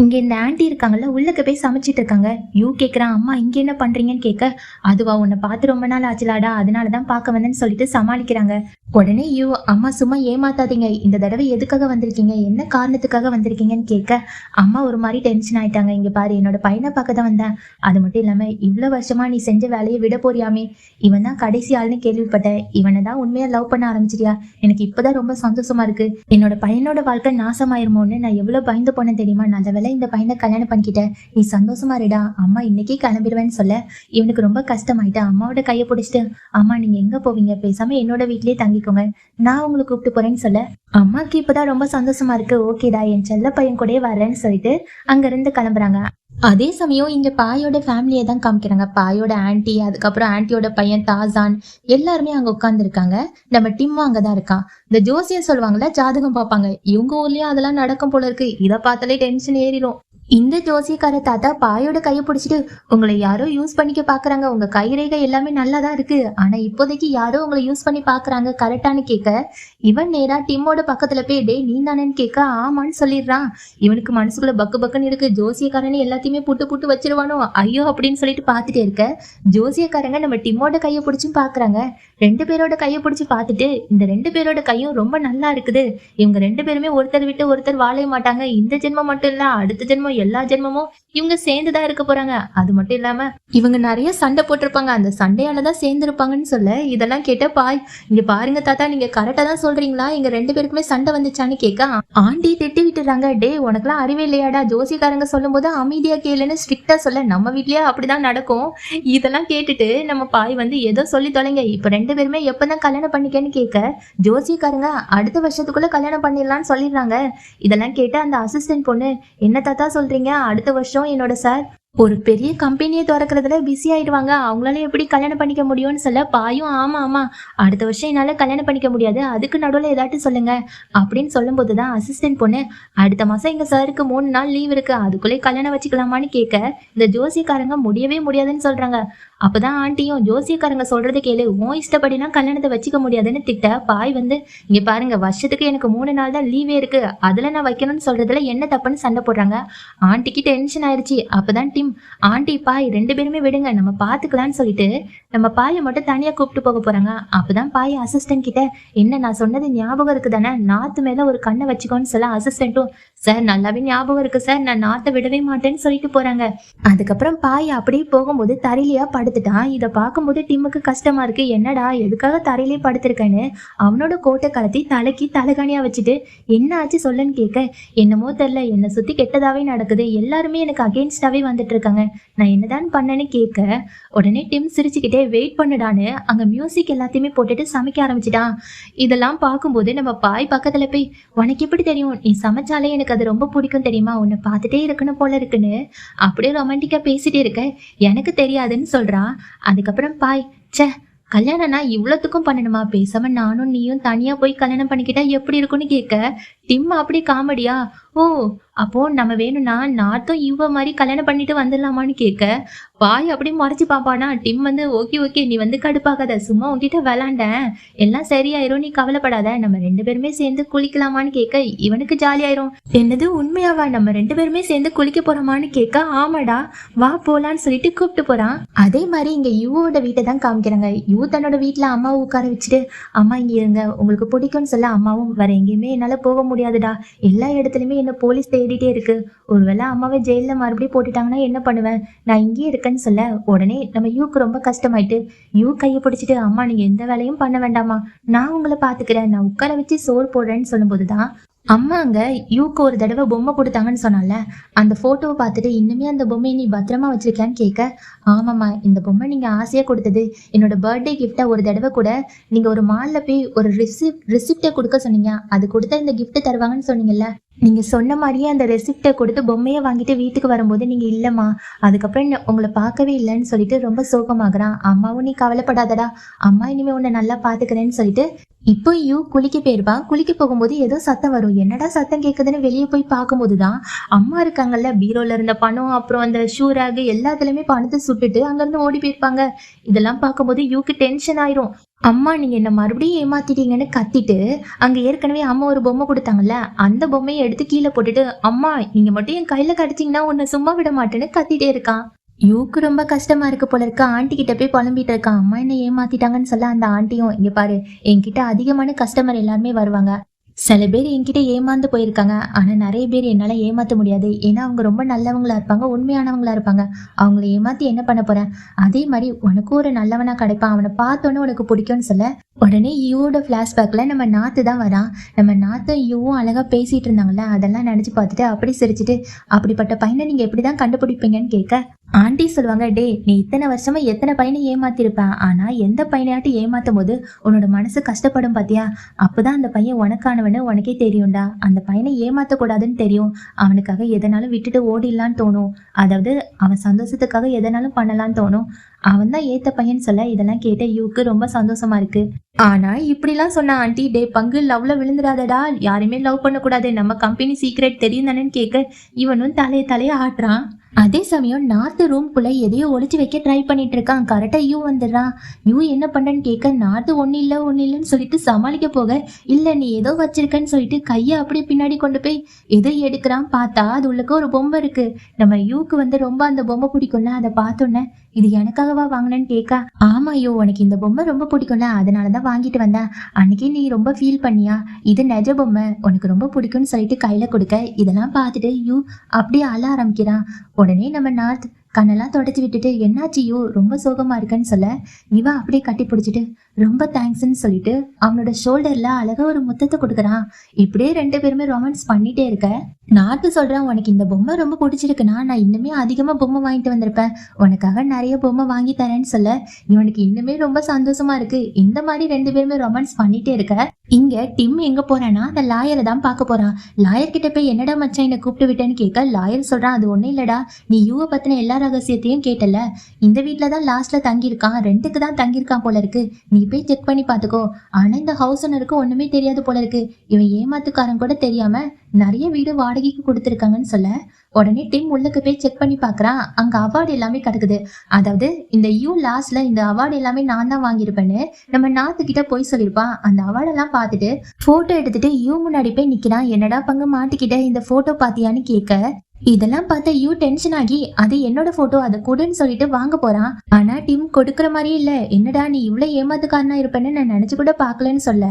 இங்க இந்த ஆண்டி இருக்காங்கல்ல, உள்ளக்க போய் சமைச்சிட்டு இருக்காங்க. யூ கேக்குறான், அம்மா இங்க என்ன பண்றீங்கன்னு கேட்க, அதுவா உன்னை பார்த்து ரொம்ப நாள் ஆச்சுலாடா, அதனாலதான் பார்க்க வந்தேன்னு சொல்லிட்டு சமாளிக்கிறாங்க. உடனே யூ, அம்மா சும்மா ஏமாத்தாதீங்க, இந்த தடவை எதுக்காக வந்திருக்கீங்க, என்ன காரணத்துக்காக வந்திருக்கீங்கன்னு கேட்க, அம்மா ஒரு மாதிரி டென்ஷன் ஆயிட்டாங்க. இங்க பாரு, என்னோட பையனை பார்க்க தான் வந்தேன், அது மட்டும் இல்லாம இவ்வளவு வருஷமா நீ செஞ்ச வேலையை விட போறியாமே, இவன் தான் கடைசி ஆள்னு கேள்விப்பட்டேன், இவனை தான் உண்மையா லவ் பண்ண ஆரம்பிச்சிட்டியா, எனக்கு இப்பதான் ரொம்ப சந்தோஷமா இருக்கு, என்னோட பையனோட வாழ்க்கை நாசமாயிருமோன்னு நான் எவ்வளவு பயந்து போனேன் தெரியுமா, நல்ல இந்த பையனை கல்யாணம் பண்ணிக்கிட்ட, நீ சந்தோஷமா இருடா, அம்மா இன்னைக்கே கிளம்பிடுவேன்னு சொல்ல, இவனுக்கு ரொம்ப கஷ்டமாயிட்டா. அம்மாவோட கையை பிடிச்சிட்டு, அம்மா நீங்க எங்க போவீங்க, பேசாம என்னோட வீட்லயே தங்கிக்கோங்க, நான் உங்களுக்கு கூப்பிட்டு போறேன்னு சொல்ல, அம்மாக்கு இப்பதான் ரொம்ப சந்தோஷமா இருக்கு, ஓகேடா என் செல்ல பையன் கூட வரேன்னு சொல்லிட்டு அங்க இருந்து கிளம்புறாங்க. அதே சமயம் இங்க பாயோட ஃபேமிலியை தான் காமிக்கிறாங்க. பாயோட ஆன்டி, அதுக்கப்புறம் ஆன்டியோட பையன் தாசான், எல்லாருமே அங்க உட்கார்ந்து இருக்காங்க. நம்ம டிம்மும் அங்கதான் இருக்கான். இந்த ஜோசியம் சொல்லுவாங்கல்ல, ஜாதகம் பார்ப்பாங்க, இவங்க ஊர்லயும் அதெல்லாம் நடக்கும் போல இருக்கு. இதை பார்த்தாலே டென்ஷன் ஏறிடும். இந்த ஜோசியக்கார தாத்தா பாயோட கையை பிடிச்சிட்டு, உங்களை யாரோ யூஸ் பண்ணிக்க பாக்குறாங்க, உங்க கைரேகை எல்லாமே நல்லாதான் இருக்கு, ஆனா இப்போதைக்கு யாரோ உங்களை யூஸ் பண்ணி பாக்குறாங்க கரெக்டானு கேட்க, இவன் நேரா டிம்மோட பக்கத்துல போய், டே நீ தானேன்னு கேட்க, ஆமான்னு சொல்லிடுறான். இவனுக்கு மனசுக்குள்ள பக்கு பக்குன்னு இருக்கு, ஜோசியக்காரனே எல்லாத்தையுமே புட்டு புட்டு வச்சிருவானோ ஐயோ அப்படின்னு சொல்லிட்டு பாத்துட்டே இருக்க, ஜோசியக்காரங்க நம்ம டிம்மோட கையை பிடிச்சும் பாக்குறாங்க. ரெண்டு பேரோட கையை பிடிச்சி பார்த்துட்டு, இந்த ரெண்டு பேரோட கையும் ரொம்ப நல்லா இருக்குது, இவங்க ரெண்டு பேருமே ஒருத்தர் விட்டு ஒருத்தர் வாழவே மாட்டாங்க, இந்த ஜென்மம் மட்டும் இல்ல அடுத்த ஜென்மம் எல்லா ஜென்மமும் இவங்க சேர்ந்துதான் இருக்க போறாங்க, அது மட்டும் இல்லாம இவங்க நிறைய சண்டை போட்டிருப்பாங்க, அந்த சண்டையாலதான் சேர்ந்து இருப்பாங்கன்னு சொல்ல, இதெல்லாம் கேட்ட பாய், இங்க பாருங்க தாத்தா, நீங்க கரெக்டா தான் சொல்றீங்களா, எங்க ரெண்டு பேருக்குமே சண்டை வந்துச்சான்னு கேட்க, ஆண்டி திட்டி விட்டுறாங்க. டே உனக்குலாம் அறிவே இல்லையாடா, ஜோசிக்காரங்க சொல்லும் போது அமைதியா கேளுன்னு ஸ்ட்ரிக்டா சொல்ல, நம்ம வீட்லயே அப்படிதான் நடக்கும். இதெல்லாம் கேட்டுட்டு நம்ம பாய் வந்து ஏதோ சொல்லி தொலைங்க, இப்ப ரெண்டு பேருமே எப்பதான் கல்யாணம் பண்ணிக்கன்னு கேட்க, ஜோசிக்காரங்க அடுத்த வருஷத்துக்குள்ள கல்யாணம் பண்ணிடலாம்னு சொல்லிடுறாங்க. இதெல்லாம் கேட்டு அந்த அசிஸ்டன்ட் பொண்ணு, என்ன தாத்தா சொல்றீங்க, அடுத்த வருஷம் என்னோட சார் ஒரு பெரிய கம்பெனியை திறக்கிறதுல பிஸி ஆயிடுவாங்க, அவங்களால எப்படி கல்யாணம் பண்ணிக்க முடியும்னு சொல்ல, பாயும் ஆமா ஆமா அடுத்த வருஷம் என்னால கல்யாணம் பண்ணிக்க முடியாது, அதுக்கு நடுவில் ஏதாட்டும் சொல்லுங்க அப்படின்னு சொல்லும் போதுதான் அசிஸ்டன்ட் பொண்ணு, அடுத்த மாசம் எங்க சாருக்கு 3 நாள் லீவ் இருக்கு, அதுக்குள்ளே கல்யாணம் வச்சுக்கலாமான்னு கேட்க, இந்த ஜோசியக்காரங்க முடியவே முடியாதுன்னு சொல்றாங்க. அப்பதான் ஆண்டியும், ஜோசியக்காரங்க சொல்றதை கேளு, உன் இஷ்டப்படினா கல்யாணத்தை வச்சுக்க முடியாதுன்னு திட்ட, பாய் வந்து, இங்க பாருங்க வருஷத்துக்கு எனக்கு 3 நாள் தான் லீவே இருக்கு, அதுல நான் வைக்கணும்னு சொல்றதுல என்ன தப்புன்னு சண்டை போடுறாங்க. ஆண்டிக்கு டென்ஷன் ஆயிடுச்சு. அப்பதான் டிம், ஆண்டி பாய் ரெண்டு பேருமே விடுங்க, நம்ம பாத்துக்கலாம்னு சொல்லிட்டு நம்ம பாயை மட்டும் தனியா கூப்பிட்டு போக போறாங்க. அப்பதான் பாய் அசிஸ்டன்ட் கிட்ட, என்ன நான் சொன்னது ஞாபகம் இருக்கு தானே, நாத்து மேல ஒரு கண்ணை வச்சுக்கோன்னு சொல்ல, அசிஸ்டன்ட்டும், சார் நல்லாவே ஞாபகம் இருக்கு சார், நான் நாத்தை விடவே மாட்டேன்னு சொல்லிட்டு போறாங்க. அதுக்கப்புறம் பாய் அப்படியே போகும்போது தரையிலையா படுத்துட்டான். இதை பார்க்கும்போது டிம்முக்கு கஷ்டமா இருக்கு, என்னடா எதுக்காக தரையிலே படுத்திருக்கேன்னு அவனோட கோட்டை கலத்தி தலைக்கு தலைகாணியா வச்சுட்டு, என்ன ஆச்சு சொல்லுன்னு கேட்க, என்னமோ தெரியல, என்னை சுத்தி கெட்டதாவே நடக்குது, எல்லாருமே எனக்கு அகெயின்ஸ்டாவே வந்துட்டு இருக்காங்க, நான் என்னதான் பண்ணேன்னு கேட்க, உடனே டிம் சிரிச்சுக்கிட்டே, வெயிட் பண்ணுடான்னு அங்க மியூசிக் எல்லாத்தையுமே போட்டுட்டு சமைக்க ஆரம்பிச்சிட்டான். இதெல்லாம் பார்க்கும்போது நம்ம பாய் பக்கத்துல போய், உனக்கு எப்படி தெரியும், நீ சமைச்சாலே எனக்கு அது ரொம்ப பிடிக்கும் தெரியுமா, உன்னை பார்த்துட்டே இருக்கணும் போல இருக்குன்னு அப்படியே ரொமான்டிக்கா பேசிட்டே இருக்க, எனக்கு தெரியாதுன்னு சொல்றான். அதுக்கப்புறம் பாய், சே கல்யாணம்னா இவ்வளவுக்கும் பண்ணணுமா, பேசாம நானும் நீயும் தனியா போய் கல்யாணம் பண்ணிக்கிட்டா எப்படி இருக்கும்னு கேட்க, டிம் அப்படி காமெடியா, ஓ! அப்போ நம்ம வேணும்னா நார்த்தும் யுவ மாரி கல்யாணம் பண்ணிட்டு வந்துடலாமான்னு கேட்க, வாய் அப்படியே மொறச்சு பாப்பானா, டிம் வந்து ஓகே, ஓகே நீ வந்து கடுப்பாகாத. சும்மா உன்கிட்ட விளையாண்டேன். எல்லாம் சரியாயிரும். நீ கவலைப்படாத. நம்ம 2 பேருமே சேர்ந்து குளிக்கலாமான்னு கேட்க, இவனுக்கு ஜாலியாயிரும். என்னது உண்மையாவா? நம்ம 2 பேருமே சேர்ந்து குளிக்க போறோமான்னு கேட்க, ஆமாடா வா போலான்னு சொல்லிட்டு கூப்பிட்டு போறான். அதே மாரி இங்க யுவோட வீட்ட தான் காமிக்கிறாங்க. யு தன்னோட வீட்ல அம்மாவ உட்கார வச்சுட்டு, அம்மா இங்க இருங்க. உங்களுக்கு பிடிக்கும்னு சொல்ல அம்மாவும் வேற எங்கேயுமே என்னால போக முடியாதுடா. எல்லா இடத்துலயுமே என்ன போலீஸ் தேடிட்டே இருக்கு. ஒருவேளை அம்மாவை ஜெயில்ல மறுபடியும் போட்டுட்டாங்கன்னா என்ன பண்ணுவேன்? நான் இங்கேயே இருக்கேன்னு சொல்ல, உடனே நம்ம யூக்கு ரொம்ப கஷ்டமாயிட்டு, யூ கையை பிடிச்சிட்டு அம்மா நீங்க எந்த வேலையும் பண்ண வேண்டாமா, நான் உங்களை பாத்துக்கிறேன், நான் உட்கார வச்சு சோறு போடுறேன்னு சொல்லும்போதுதான் அம்மா அங்க யூக்கு ஒரு தடவை பொம்மை கொடுத்தாங்கன்னு சொன்னால, அந்த போட்டோவை பார்த்துட்டு இன்னுமே அந்த பொம்மையை நீ பத்திரமா வச்சிருக்கியான்னு கேட்க, ஆமாம்மா இந்த பொம்மை நீங்க ஆசையா கொடுத்தது. என்னோட பர்த்டே கிஃப்டா ஒரு தடவை கூட நீங்க ஒரு மால்ல போய் ஒரு ரிசிப்டை கொடுக்க சொன்னீங்க. அது கொடுத்தா இந்த கிஃப்ட் தருவாங்கன்னு சொன்னீங்கல்ல, நீங்க சொன்ன மாதிரியே அந்த ரெசிப்டை கொடுத்து பொம்மையை வாங்கிட்டு வீட்டுக்கு வரும்போது நீங்க இல்லம்மா, அதுக்கப்புறம் உங்களை பார்க்கவே இல்லைன்னு சொல்லிட்டு ரொம்ப சோகமாகறான். அம்மாவும் நீ கவலைப்படாதடா, அம்மா இனிமே உன்னை நல்லா பாத்துக்கிறேன்னு சொல்லிட்டு இப்போ யூ குளிக்க போயிருப்பான். குளிக்க போகும்போது ஏதோ சத்தம் வரும். என்னடா சத்தம் கேட்குதுன்னு வெளியே போய் பார்க்கும்போதுதான் அம்மா இருக்காங்கல்ல, பீரோல இருந்த பணம் அப்புறம் அந்த ஷூ ரேக் எல்லாத்துலயுமே பணத்தை சுட்டுட்டு அங்கிருந்து ஓடி போயிருப்பாங்க. இதெல்லாம் பார்க்கும்போது யூக்கு டென்ஷன் ஆயிரும். அம்மா நீங்க என்ன மறுபடியும் ஏமாத்திட்டீங்கன்னு கத்திட்டு அங்க ஏற்கனவே அம்மா ஒரு பொம்மை கொடுத்தாங்கல்ல, அந்த பொம்மையை எடுத்து கீழே போட்டுட்டு, அம்மா நீங்க மட்டும் என் கையில கிடைச்சீங்கன்னா உன்னை சும்மா விட மாட்டேன்னு கத்திட்டே இருக்கான். யூக்கு ரொம்ப கஷ்டமா இருக்கு போல இருக்கு. ஆண்டி கிட்ட போய் புலம்பிட்டு இருக்கான். அம்மா என்ன ஏமாத்திட்டாங்கன்னு சொல்ல அந்த ஆண்டியும், இங்க பாரு என்கிட்ட அதிகமான கஸ்டமர் எல்லாருமே வருவாங்க. சில பேர் என்கிட்ட ஏமாந்து போயிருக்காங்க. ஆனா நிறைய பேர் என்னால ஏமாத்த முடியாது. ஏன்னா அவங்க ரொம்ப நல்லவங்களா இருப்பாங்க, உண்மையானவங்களா இருப்பாங்க. அவங்கள ஏமாத்தி என்ன பண்ண போறேன்? அதே மாதிரி உனக்கும் ஒரு நல்லவனா கிடைப்பான். அவனை பார்த்தோன்னே உனக்கு பிடிக்கும்னு சொல்ல, உடனே யூவோட பிளாஷ்பேக்ல நம்ம நாத்து தான் வரான். நம்ம நாத்தும் யூவும் அழகா பேசிட்டு இருந்தாங்கல்ல, அதெல்லாம் நினைச்சு பார்த்துட்டு அப்படி சிரிச்சுட்டு, அப்படிப்பட்ட பையனை நீங்க எப்படிதான் கண்டுபிடிப்பீங்கன்னு கேட்க, ஆண்டி சொல்லுவாங்க, டே நீ இத்தனை வருஷமா எத்தனை பையனை ஏமாத்திருப்பேன். ஆனா எந்த பையனையாட்டும் ஏமாத்தும் போது உன்னோட மனசு கஷ்டப்படும் பாத்தியா? அப்பதான் அந்த பையன் உனக்கானவனு உனக்கே தெரியும்டா. அந்த பையனை ஏமாத்த கூடாதுன்னு தெரியும். அவனுக்காக எதனாலும் விட்டுட்டு ஓடிடலான்னு தோணும். அதாவது அவன் சந்தோஷத்துக்காக எதனாலும் பண்ணலான்னு தோணும். அவன் தான் ஏத்த பையன் சொல்ல, இதெல்லாம் கேட்ட யூக்கு ரொம்ப சந்தோஷமா இருக்கு. ஆனா இப்படிலாம் சொன்ன ஆண்டி, டே பங்கு லவ்ல விழுந்துடாதடா, யாருமே லவ் பண்ண கூடாது, நம்ம கம்பெனி சீக்ரெட் தெரியும் தானேன்னு கேட்க, இவனும் தலைய ஆட்டுறான். அதே சமயம் நார்த்து ரூம்குள்ள எதையோ ஒளிச்சு வைக்க ட்ரை பண்ணிட்டு இருக்கான். கரெக்டா யூ வந்துடுறான். யூ என்ன பண்ணன்னு கேட்க, நார்த்து ஒன்னு இல்லைன்னு சொல்லிட்டு சமாளிக்க போக, இல்ல நீ ஏதோ வச்சிருக்கன்னு சொல்லிட்டு கையை அப்படியே பின்னாடி கொண்டு போய் எதோ எடுக்கிறான். பார்த்தா அது உள்ளக்க ஒரு பொம்மை இருக்கு. நம்ம யூக்கு வந்து ரொம்ப அந்த பொம்மை பிடிக்கும்ல, அதை பார்த்தோன்னே இது எனக்காகவா வாங்கினேன்னு கேட்க, ஆமா யூ உனக்கு இந்த பொம்மை ரொம்ப பிடிக்கும்ல, அதனாலதான் வாங்கிட்டு வந்தேன். அன்னைக்கே நீ ரொம்ப ஃபீல் பண்ணியா, இது நெஜ பொம்மை உனக்கு ரொம்ப பிடிக்கும்னு சொல்லிட்டு கையில கொடுக்க, இதெல்லாம் பார்த்துட்டு யூ அப்படியே அழ ஆரம்பிக்கிறான். உடனே நம்ம நார்த் கண்ணெல்லாம் தொடச்சி விட்டுட்டு, என்னாச்சு யூ ரொம்ப சோகமா இருக்குன்னு சொல்ல, இவ அப்படியே கட்டி பிடிச்சிட்டு ரொம்ப தேங்க்ஸ்ன்னு சொல்லிட்டு அவனோட ஷோல்டர்ல அழகா ஒரு முத்தத்தை கொடுக்குறான். இப்படியே 2 பேருமே ரொமான்ஸ் பண்ணிட்டே இருக்க, நார்த்து சொல்றான், உனக்கு இந்த பொம்மை ரொம்ப பிடிச்சிருக்குன்னா நான் இன்னுமே அதிகமா பொம்மை வாங்கிட்டு வந்திருப்பேன், உனக்காக நிறைய பொம்மை வாங்கி தரேன்னு சொல்ல, இவனுக்கு இன்னுமே ரொம்ப சந்தோஷமா இருக்கு. இந்த மாதிரி 2 பேருமே ரொமான்ஸ் பண்ணிட்டே இருக்க, இங்க டிம் எங்க போறான்னா அந்த லாயரை தான் பார்க்க போறான். லாயர் கிட்ட போய் என்னடா மச்சான் என்ன கூப்பிட்டு விட்டேன்னு கேட்க, லாயர் சொல்றான், அது ஒண்ணும் இல்லடா, நீ யூவை பத்தின எல்லா ரகசியத்தையும் கேட்டல, இந்த வீட்டுலதான் லாஸ்ட்ல தங்கியிருக்கான், ரெண்டுக்கு தான் தங்கியிருக்கான் போல இருக்கு, நீ போய் செக் பண்ணி பாத்துக்கோ. ஆனா இந்த ஹவுஸ் ஓனருக்கு ஒண்ணுமே தெரியாது போல இருக்கு, இவன் ஏமாத்துக்காரன் கூட தெரியாம நிறைய வீடு வாடகைக்கு கொடுத்துருக்காங்கன்னு சொல்ல, உடனே டிம் உள்ளுக்கு போய் செக் பண்ணி பாக்குறான். அங்க அவார்டு எல்லாமே கிடக்குது. அதாவது இந்த யூ லாஸ்ட்ல இந்த அவார்டு எல்லாமே நான் தான் வாங்கியிருப்பேன்னு நம்ம நாத்து கிட்ட போய் சொல்லியிருப்பான். அந்த அவார்டெல்லாம் பார்த்துட்டு போட்டோ எடுத்துட்டு யூ முன்னாடி போய் நிக்கிறான். என்னடா பங்கு மாட்டிக்கிட்ட, இந்த போட்டோ பாத்தியான்னு கேட்க, இதெல்லாம் பார்த்தா யூ டென்ஷன் ஆகி, அது என்னோட போட்டோ, அதை கொடுன்னு சொல்லிட்டு வாங்க போறான். ஆனா டிம் கொடுக்கற மாதிரியே இல்ல. என்னடா நீ இவ்வளவு ஏமாத்துக்காரனா இருப்பேன்னு நான் நினைச்சு கூட பாக்கலன்னு சொல்ல,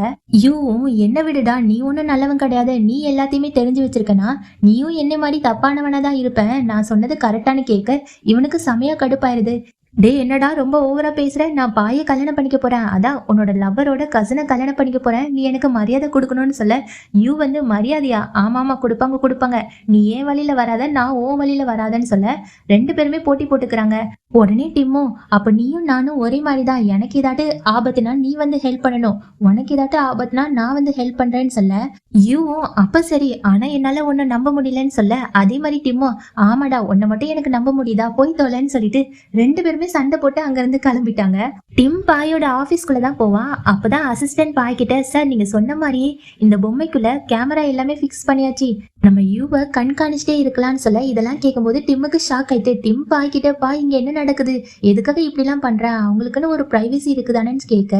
யூவும் என்ன விடுடா, நீ ஒன்னும் நல்லவன் கிடையாது, நீ எல்லாத்தையுமே தெரிஞ்சு வச்சிருக்கனா, நீயும் என்ன மாதிரி தப்பானவனா தான் இருப்பேன், நான் சொன்னது கரெக்டானு கேட்க இவனுக்கு செமையா கடுப்பாயிருது. டே என்னடா ரொம்ப ஓவரா பேசுற, நான் பாயை கல்யாணம் பண்ணிக்க போறேன், அதான் உன்னோட லவ்வரோட கசனை கல்யாணம் பண்ணிக்க போறேன், நீ எனக்கு மரியாதை கொடுக்கணும்னு சொல்ல, யூ வந்து மரியாதையா, ஆமாமா கொடுப்பாங்க, நீ ஏன் வழியில வராத, நான் ஓ வழியில வராதன்னு சொல்ல, 2 பேருமே போட்டி போட்டுக்கிறாங்க. உடனே டிம்மோ, அப்ப நீயும் நானும் ஒரே மாதிரிதான், எனக்கு ஏதாட்டு ஆபத்துனா நீ வந்து ஹெல்ப் பண்ணணும், உனக்கு ஏதாட்டு ஆபத்துனா நான் வந்து ஹெல்ப் பண்றேன்னு சொல்ல, யூவும் அப்ப சரி, ஆனா என்னால உன்னை நம்ப முடியலன்னு சொல்ல, அதே மாதிரி டிம்மோ, ஆமாடா உன்னை மட்டும் எனக்கு நம்ப முடியுதா, போய் தொலைன்னு சொல்லிட்டு 2 பேருமே சண்டை போட்டு அங்க இருந்து கிளம்பிட்டாங்க. டிம் பாயோட ஆபீஸ்க்குள்ளதான் போவான். அப்பதான் அசிஸ்டன்ட் பாய் கிட்ட, சார் நீங்க சொன்ன மாதிரியே இந்த பொம்மைக்குள்ள கேமரா எல்லாமே பிக்ஸ் பண்ணியாச்சு, நம்ம யூவை கண்காணிச்சிட்டே இருக்கலாம்னு சொல்ல இதெல்லாம் கேட்கும்போது டிம்முக்கு ஷாக் ஆயிட்டு டிம் பாய்கிட்ட இங்க என்ன நடக்குது, எதுக்காக இப்படிலாம் பண்ற, அவங்களுக்குன்னு ஒரு பிரைவசி இருக்குதானேன்னு கேட்க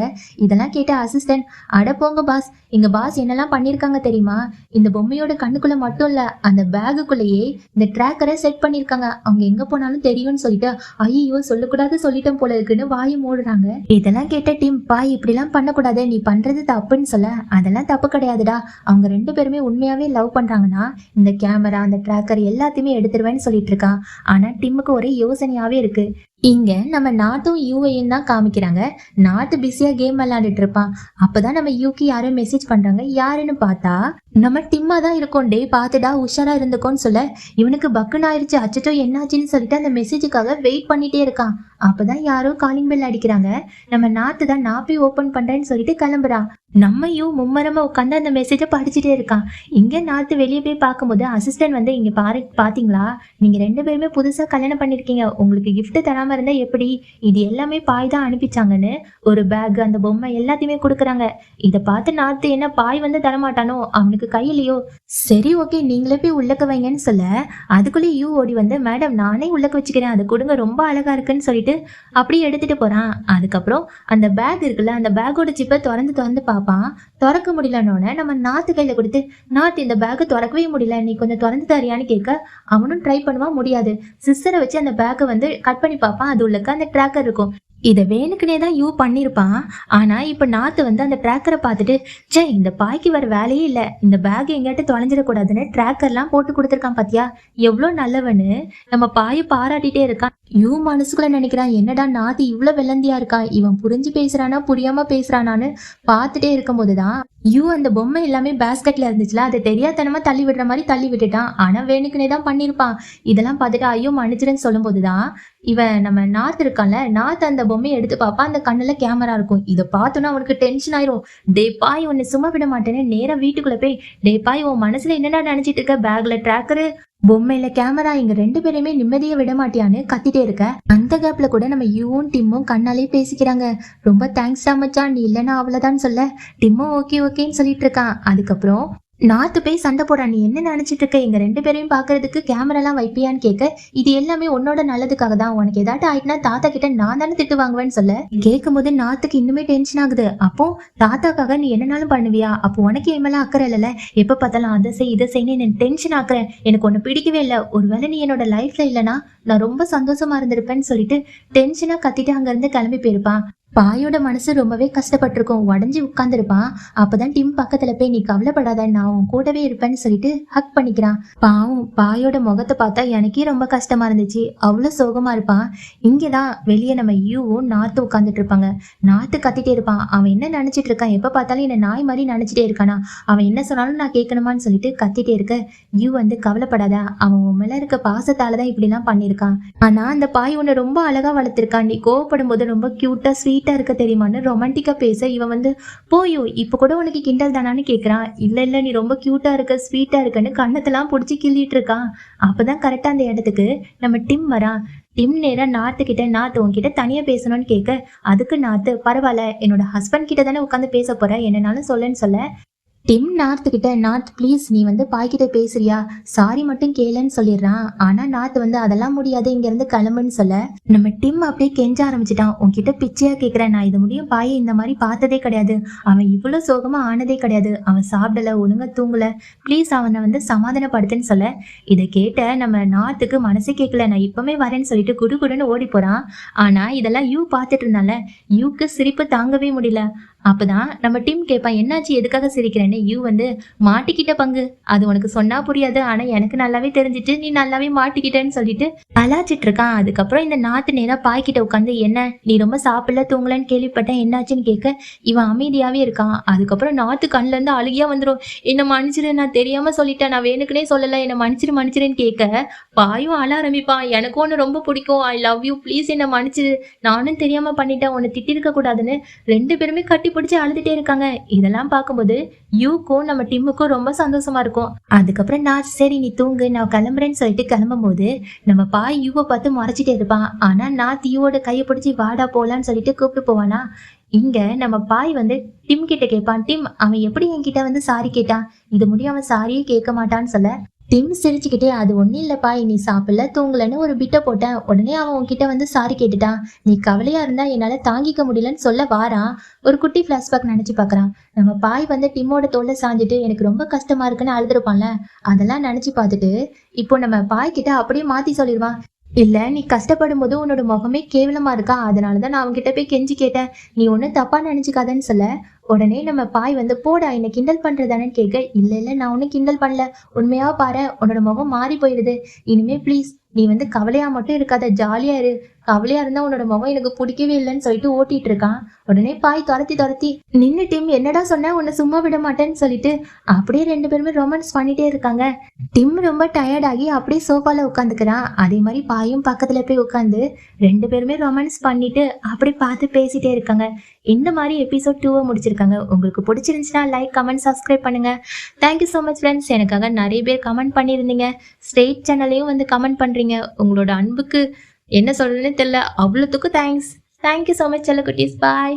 இதெல்லாம் கேட்ட அசிஸ்டன்ட், அட போங்க பாஸ், எங்க பாஸ் என்னெல்லாம் பண்ணிருக்காங்க தெரியுமா, இந்த பொம்மையோட கண்ணுக்குள்ள மட்டும் இல்ல அந்த பேகுக்குள்ளேயே இந்த ட்ராக்கரை செட் பண்ணிருக்காங்க, அவங்க எங்க போனாலும் தெரியும்னு சொல்லிட்டு ஐயோ சொல்லக்கூடாது சொல்லிட்டோம் போல இருக்குன்னு வாயை மூடுறாங்க. இதெல்லாம் கேட்ட டிம் இப்படிலாம் பண்ணக்கூடாது, நீ பண்றது தப்புன்னு சொல்ல அதெல்லாம் தப்பு கிடையாதுடா, அவங்க 2 பேருமே உண்மையாவே லவ் பண்றாங்கன்னா இந்த கேமரா அந்த ட்ராக்கர் எல்லாத்தையுமே எடுத்துருவேன்னு சொல்லிட்டு இருக்கான். ஆனா டிம்முக்கு ஒரே யோசனையாவே இருக்கு. இங்க நம்ம நாட்டும் யூவையும் தான் காமிக்கிறாங்க. நாட்டு பிஸியா கேம் விளையாண்டுட்டு இருப்பான். அப்பதான் நம்ம யூக்கு யாரும் மெசேஜ் பண்றாங்க. யாருன்னு பார்த்தா நம்ம டிம்மா தான் இருக்கோம். டே பாத்துடா உஷாரா இருந்துக்கோன்னு சொல்ல இவனுக்கு பக்குன்னு ஆயிடுச்சு. அச்சச்சோ என்னாச்சுன்னு சொல்லிட்டு அந்த மெசேஜுக்காக வெயிட் பண்ணிட்டே இருக்கான். அப்பதான் யாரோ காலிங் பெல் அடிக்கிறாங்க. நம்ம நாட்டு தான் நான் போய் ஓபன் பண்றேன்னு சொல்லிட்டு கிளம்புறான். நம்ம யூ மும்மரமா உட்காந்து அந்த மெசேஜை படிச்சுட்டே இருக்கான். இங்க நாட்டு வெளியே போய் பார்க்கும்போது அசிஸ்டன்ட் வந்து இங்க பாத்தீங்களா, நீங்க 2 பேருமே புதுசா கல்யாணம் பண்ணிருக்கீங்க, உங்களுக்கு கிஃப்ட் தராம இருந்தா எப்படி, இது எல்லாமே பாய் தான் அனுப்பிச்சாங்கன்னு ஒரு பேக் அந்த பொம்மை எல்லாத்தையுமே கொடுக்குறாங்க. இதை பார்த்து நாத்து என்ன பாய் வந்து தரமாட்டானோ, அவனுக்கு கையிலையோ, சரி ஓகே நீங்களே போய் உள்ளக்க வைங்கன்னு சொல்ல அதுக்குள்ளே யூ ஓடி வந்து மேடம் நானே உள்ளக்க வச்சுக்கிறேன், அது கொடுங்க ரொம்ப அழகா இருக்குன்னு சொல்லிட்டு அப்படியே எடுத்துட்டு போறான். அதுக்கப்புறம் அந்த பேக் இருக்குல்ல அந்த பேக்கோட சிப்பை திறந்து பார்ப்பான். திறக்க முடியலன்னொன்னே நம்ம நாத்து கையில கொடுத்து நாத்து இந்த பேக்கை திறக்கவே முடியல, நீ கொஞ்சம் திறந்து தரியான்னு கேட்க அவனும் ட்ரை பண்ணுவான். முடியாது. சிஸ்டரை வச்சு அந்த பேக்கை வந்து கட் பண்ணி பார்ப்பான். அது உள்ளக்க அந்த ட்ராக்கர் இருக்கும். இதை வேணுக்குனே தான் யூ பண்ணியிருப்பான். ஆனா இப்ப நாத்து வந்து அந்த ட்ராக்கரை பார்த்துட்டு சே இந்த பாய்க்கு வர வேலையே இல்லை, இந்த பேக் எங்கேயாட்டு தொலைஞ்சிடக்கூடாதுன்னு ட்ராக்கர்லாம் போட்டு கொடுத்துருக்கான். பாத்தியா எவ்வளோ நல்லவன்னு நம்ம பாயை பாராட்டிட்டே இருக்கான். யூ மனசுக்குள்ள நினைக்கிறான் என்னடா நாத்து இவ்வளவு வெள்ளந்தியா இருக்கான், இவன் புரிஞ்சு பேசுறானா புரியாம பேசுறானான்னு பார்த்துட்டே இருக்கும் போதுதான் யூ அந்த பொம்மை எல்லாமே பேஸ்கெட்ல இருந்துச்சுல அதை தெரியாதனமா தள்ளி விடுற மாதிரி தள்ளி விட்டுட்டான். ஆனா வேணுக்குனே தான் பண்ணியிருப்பான். இதெல்லாம் பார்த்துட்டு ஐயோ மன்னிச்சிடுன்னு சொல்லும் போதுதான் இவன் நம்ம நாத்து இருக்கான்ல நாத்து அந்த பொம்மையை எடுத்து பார்ப்பான். அந்த கண்ணுல கேமரா இருக்கும். இதை பார்த்தோன்னா அவனுக்கு டென்ஷன் ஆயிரும். டே பாய் உன்னை சும்மா விட மாட்டேன்னு நேரா வீட்டுக்குள்ள போய் டே பாய் உன் மனசுல என்னடா நினைச்சிட்டு இருக்க, பேக்ல ட்ராக்கரு பொம்மையில கேமரா, இங்க 2 பேருமே நிம்மதியை விட மாட்டியான்னு கத்திட்டே இருக்க. அந்த கேப்ல கூட நம்ம யூவும் டிம்மும் கண்ணாலே பேசிக்கிறாங்க. ரொம்ப தேங்க்ஸ்டா மச்சான், நீ இல்லைன்னா அவ்வளவுதான் சொல்ல டிம்மும் ஓகே ஓகேன்னு சொல்லிட்டு இருக்கான். அதுக்கப்புறம் நாத்து போய் சண்டை போட நீ என்ன நினைச்சிட்டு இருக்க, எங்க 2 பேரையும் பாக்குறதுக்கு கேமராலாம் வைப்பியான்னு கேட்க இது எல்லாமே உன்னோட நல்லதுக்காக தான், உனக்கு ஏதாட்டும் ஆயிட்டுனா தாத்தா கிட்ட நான் தானே திட்டு வாங்குவேன்னு சொல்ல கேட்கும் போது நாத்துக்கு இன்னுமே டென்ஷன் ஆகுது. அப்போ தாத்தாக்காக நீ என்னனாலும் பண்ணுவியா, அப்போ உனக்கு எம்மெல்லாம் அக்கறை இல்லைல்ல, எப்ப பார்த்தாலும் அதை செய் இதை செய்யு டென்ஷன் ஆக்குறேன், எனக்கு ஒண்ணு பிடிக்கவே இல்லை, ஒருவேளை நீ என்னோட லைஃப்ல இல்லைன்னா நான் ரொம்ப சந்தோஷமா இருந்திருப்பேன்னு சொல்லிட்டு டென்ஷனா கத்திட்டு அங்க இருந்து கிளம்பி போயிருப்பான். பாயோட மனசு ரொம்பவே கஷ்டப்பட்டிருக்கும். உடஞ்சி உட்கார்ந்துருப்பான். அப்பதான் டிம் பக்கத்துல போய் நீ கவலைப்படாத நான் உன் கூடவே இருப்பேன்னு சொல்லிட்டு ஹக் பண்ணிக்கிறான். பாவம் பாயோட முகத்தை பார்த்தா எனக்கே ரொம்ப கஷ்டமா இருந்துச்சு. அவ்வளவு சோகமா இருப்பான். இங்கதான் வெளியே நம்ம யூவும் நாத்து உட்காந்துட்டு இருப்பாங்க. நாத்து கத்திட்டே இருப்பான். அவன் என்ன நினைச்சிட்டு இருக்கான், எப்ப பார்த்தாலும் என்ன நாய் மாதிரி நினைச்சிட்டே இருக்கானா, அவன் என்ன சொன்னாலும் நான் கேட்கணுமான்னு சொல்லிட்டு கத்திட்டே இருக்க யூ வந்து கவலைப்படாத, அவன் உன் மேல இருக்க பாசத்தாலதான் இப்படி எல்லாம் பண்ணிருக்கான். ஆனா அந்த பாய் உன்னை ரொம்ப அழகா வளர்த்திருக்கான், நீ கோவப்படும் போது ரொம்ப கியூட்டா ஸ்வீட் இருக்க தெரியுமான்னு ரொமான்டிக்கா பேச இவன் வந்து போயோ இப்ப கூட உனக்கு கிண்டல் தானான்னு கேக்குறான். இல்ல நீ ரொம்ப கியூட்டா இருக்க ஸ்வீட்டா இருக்கன்னு கண்ணத்தெல்லாம் பிடிச்சி கிள்ளிட்டு இருக்கான். அப்பதான் கரெக்டா அந்த இடத்துக்கு நம்ம டிம் வரான். டிம் நேரா நாத்து கிட்ட நாத்து உன்கிட்ட தனியா பேசணும்னு கேட்க அதுக்கு நாத்து பரவாயில்ல என்னோட ஹஸ்பண்ட் கிட்ட தானே உட்காந்து பேச போற, என்னன்னாலும் சொல்லுன்னு சொல்ல டிம் நார்த்து கிட்ட நார்த் ப்ளீஸ் நீ வந்து பாய்கிட்ட பேசுறியா, சாரி மட்டும் கேளுன்னு சொல்லிடுறான். ஆனா நார்த் வந்து அதெல்லாம் முடியாது இங்க இருந்து கிளம்புன்னு சொல்ல நம்ம டிம் அப்படியே கெஞ்ச ஆரம்பிச்சிட்டான். உன்கிட்ட பிச்சையா கேட்கிறேன், நான் இது முடியும் பாயை இந்த மாதிரி பார்த்ததே கிடையாது, அவன் இவ்வளவு சோகமா ஆனதே கிடையாது, அவன் சாப்பிடல ஒழுங்கா தூங்கல, ப்ளீஸ் அவனை வந்து சமாதானப்படுத்துன்னு சொல்ல இதை கேட்ட நம்ம நார்த்துக்கு மனசே கேட்கல. நான் இப்பவுமே வரேன்னு சொல்லிட்டு குடுன்னு ஓடி போறான். ஆனா இதெல்லாம் யூ பார்த்துட்டு இருந்தால யூக்கு சிரிப்பு தாங்கவே முடியல. அப்பதான் நம்ம டிம் கேட்பான் என்னாச்சு எதுக்காக சிரிக்கிறேன்னு. யூ வந்து மாட்டிக்கிட்ட பங்கு, அது உனக்கு சொன்னா புரியாது, ஆனா எனக்கு நல்லாவே தெரிஞ்சிட்டு நீ நல்லாவே மாட்டிக்கிட்டேன்னு சொல்லிட்டு அலாச்சிட்டு இருக்கான். அதுக்கப்புறம் இந்த நாத்து நேரா பாய்கிட்ட உட்காந்து என்ன நீ ரொம்ப சாப்பிடல தூங்கலன்னு கேள்விப்பட்டேன் என்னாச்சுன்னு கேட்க இவன் அமைதியாவே இருக்கான். அதுக்கப்புறம் நாத்து கண்ணுல இருந்து அழுகியா வந்துடும். என்ன மன்னிச்சிரு நான் தெரியாம சொல்லிட்டேன், நான் வேணுக்குனே சொல்லல, என்ன மன்னிச்சிருன்னு கேட்க பாயும் அழ ஆரம்பிப்பான். எனக்கு ஒன்று ரொம்ப பிடிக்கும், ஐ லவ் யூ ப்ளீஸ் என்ன மன்னிச்சிரு, நானும் தெரியாம பண்ணிட்டேன், உன்னை திட்டிருக்க கூடாதுன்னு 2 பேருமே கட்டி பிடிச்சி அழுதுட்டே இருக்காங்க. இதெல்லாம் பார்க்கும்போது யூக்கும் நம்ம டிம்முக்கும் ரொம்ப சந்தோஷமா இருக்கும். அதுக்கப்புறம் நான் சரி நீ தூங்கு நான் கிளம்புறேன்னு சொல்லிட்டு கிளம்பும் போது நம்ம பாய் யூவை பார்த்து முறைச்சிட்டே இருப்பான். ஆனா நான் யூவோட கையை பிடிச்சி வாடா போலான்னு சொல்லிட்டு கூப்பிட்டு போவானா. இங்க நம்ம பாய் வந்து டிம் கிட்ட கேட்பான், டிம் அவன் எப்படி என்கிட்ட வந்து சாரி கேட்டான், இது முடியும் அவன் சாரியே கேட்க மாட்டான்னு சொல்ல டிம் சிரிச்சுக்கிட்டே அது ஒன்றும் இல்லைப்பா, நீ சாப்பிடல தூங்கலன்னு ஒரு பிட்டை போட்டேன். உடனே அவன் உன்கிட்ட வந்து சாரி கேட்டுட்டான். நீ கவலையா இருந்தா என்னால தாங்கிக்க முடியலன்னு சொல்ல வாரான். ஒரு குட்டி ஃபிளாஷ்பேக் நினைச்சு பார்க்கறான். நம்ம பாய் வந்து டிம்மோட தோல்ல சாஞ்சிட்டு எனக்கு ரொம்ப கஷ்டமா இருக்குன்னு அழுதுருப்பான்ல, அதெல்லாம் நினைச்சு பார்த்துட்டு இப்போ நம்ம பாய் கிட்ட அப்படியே மாத்தி சொல்லிடுவான். இல்ல நீ கஷ்டப்படும் போது உன்னோட முகமே கேவலமா இருக்கா, அதனாலதான் நான் அவன்கிட்ட போய் கெஞ்சி கேட்டேன். நீ ஒன்னும் தப்பா நினைச்சுக்காதன்னு சொல்ல, உடனே நம்ம பாய் வந்து போடா என்ன கிண்டல் பண்றதானு கேட்க, இல்ல இல்ல நான் ஒன்னும் கிண்டல் பண்ணல, உண்மையா பாரு உன்னோட முகம் மாறி போயிடுது. இனிமே ப்ளீஸ் நீ வந்து கவலையா மட்டும் இருக்காத, ஜாலியா இரு. கவலையா இருந்தா உன்னோட முகம் எனக்கு பிடிக்கவே இல்லைன்னு சொல்லிட்டு ஓட்டிட்டு இருக்கான். உடனே பாய் துரத்தி துரத்தி நின்னு டிம் என்னடா சொன்ன, உன்னை சும்மா விட மாட்டேன்னு சொல்லிட்டு அப்படியே ரெண்டு பேருமே ரொமான்ஸ் பண்ணிட்டே இருக்காங்க. டிம் ரொம்ப டயர்ட் ஆகி அப்படியே சோஃபால உட்காந்துக்கிறான். அதே மாதிரி பாயும் பக்கத்துல போய் உட்காந்து ரெண்டு பேருமே ரொமான்ஸ் பண்ணிட்டு அப்படியே பார்த்து பேசிட்டே இருக்காங்க. இந்த மாதிரி எபிசோட் 2 முடிச்சிருக்காங்க. உங்களுக்கு பிடிச்சிருந்துச்சுன்னா லைக், கமெண்ட், சப்ஸ்கிரைப் பண்ணுங்க. Thank you so much friends. எனக்காக நிறைய பேர் கமெண்ட் பண்ணியிருந்தீங்க. ஸ்ட்ரெயிட் சேனல்லையும் வந்து கமெண்ட் பண்றீங்க. உங்களோட அன்புக்கு என்ன சொல்றதுன்னு தெரியல. அவ்வளோத்துக்கும் தேங்க்ஸ். தேங்க்யூ ஸோ மச் செல்லக்குட்டீஸ். பாய்.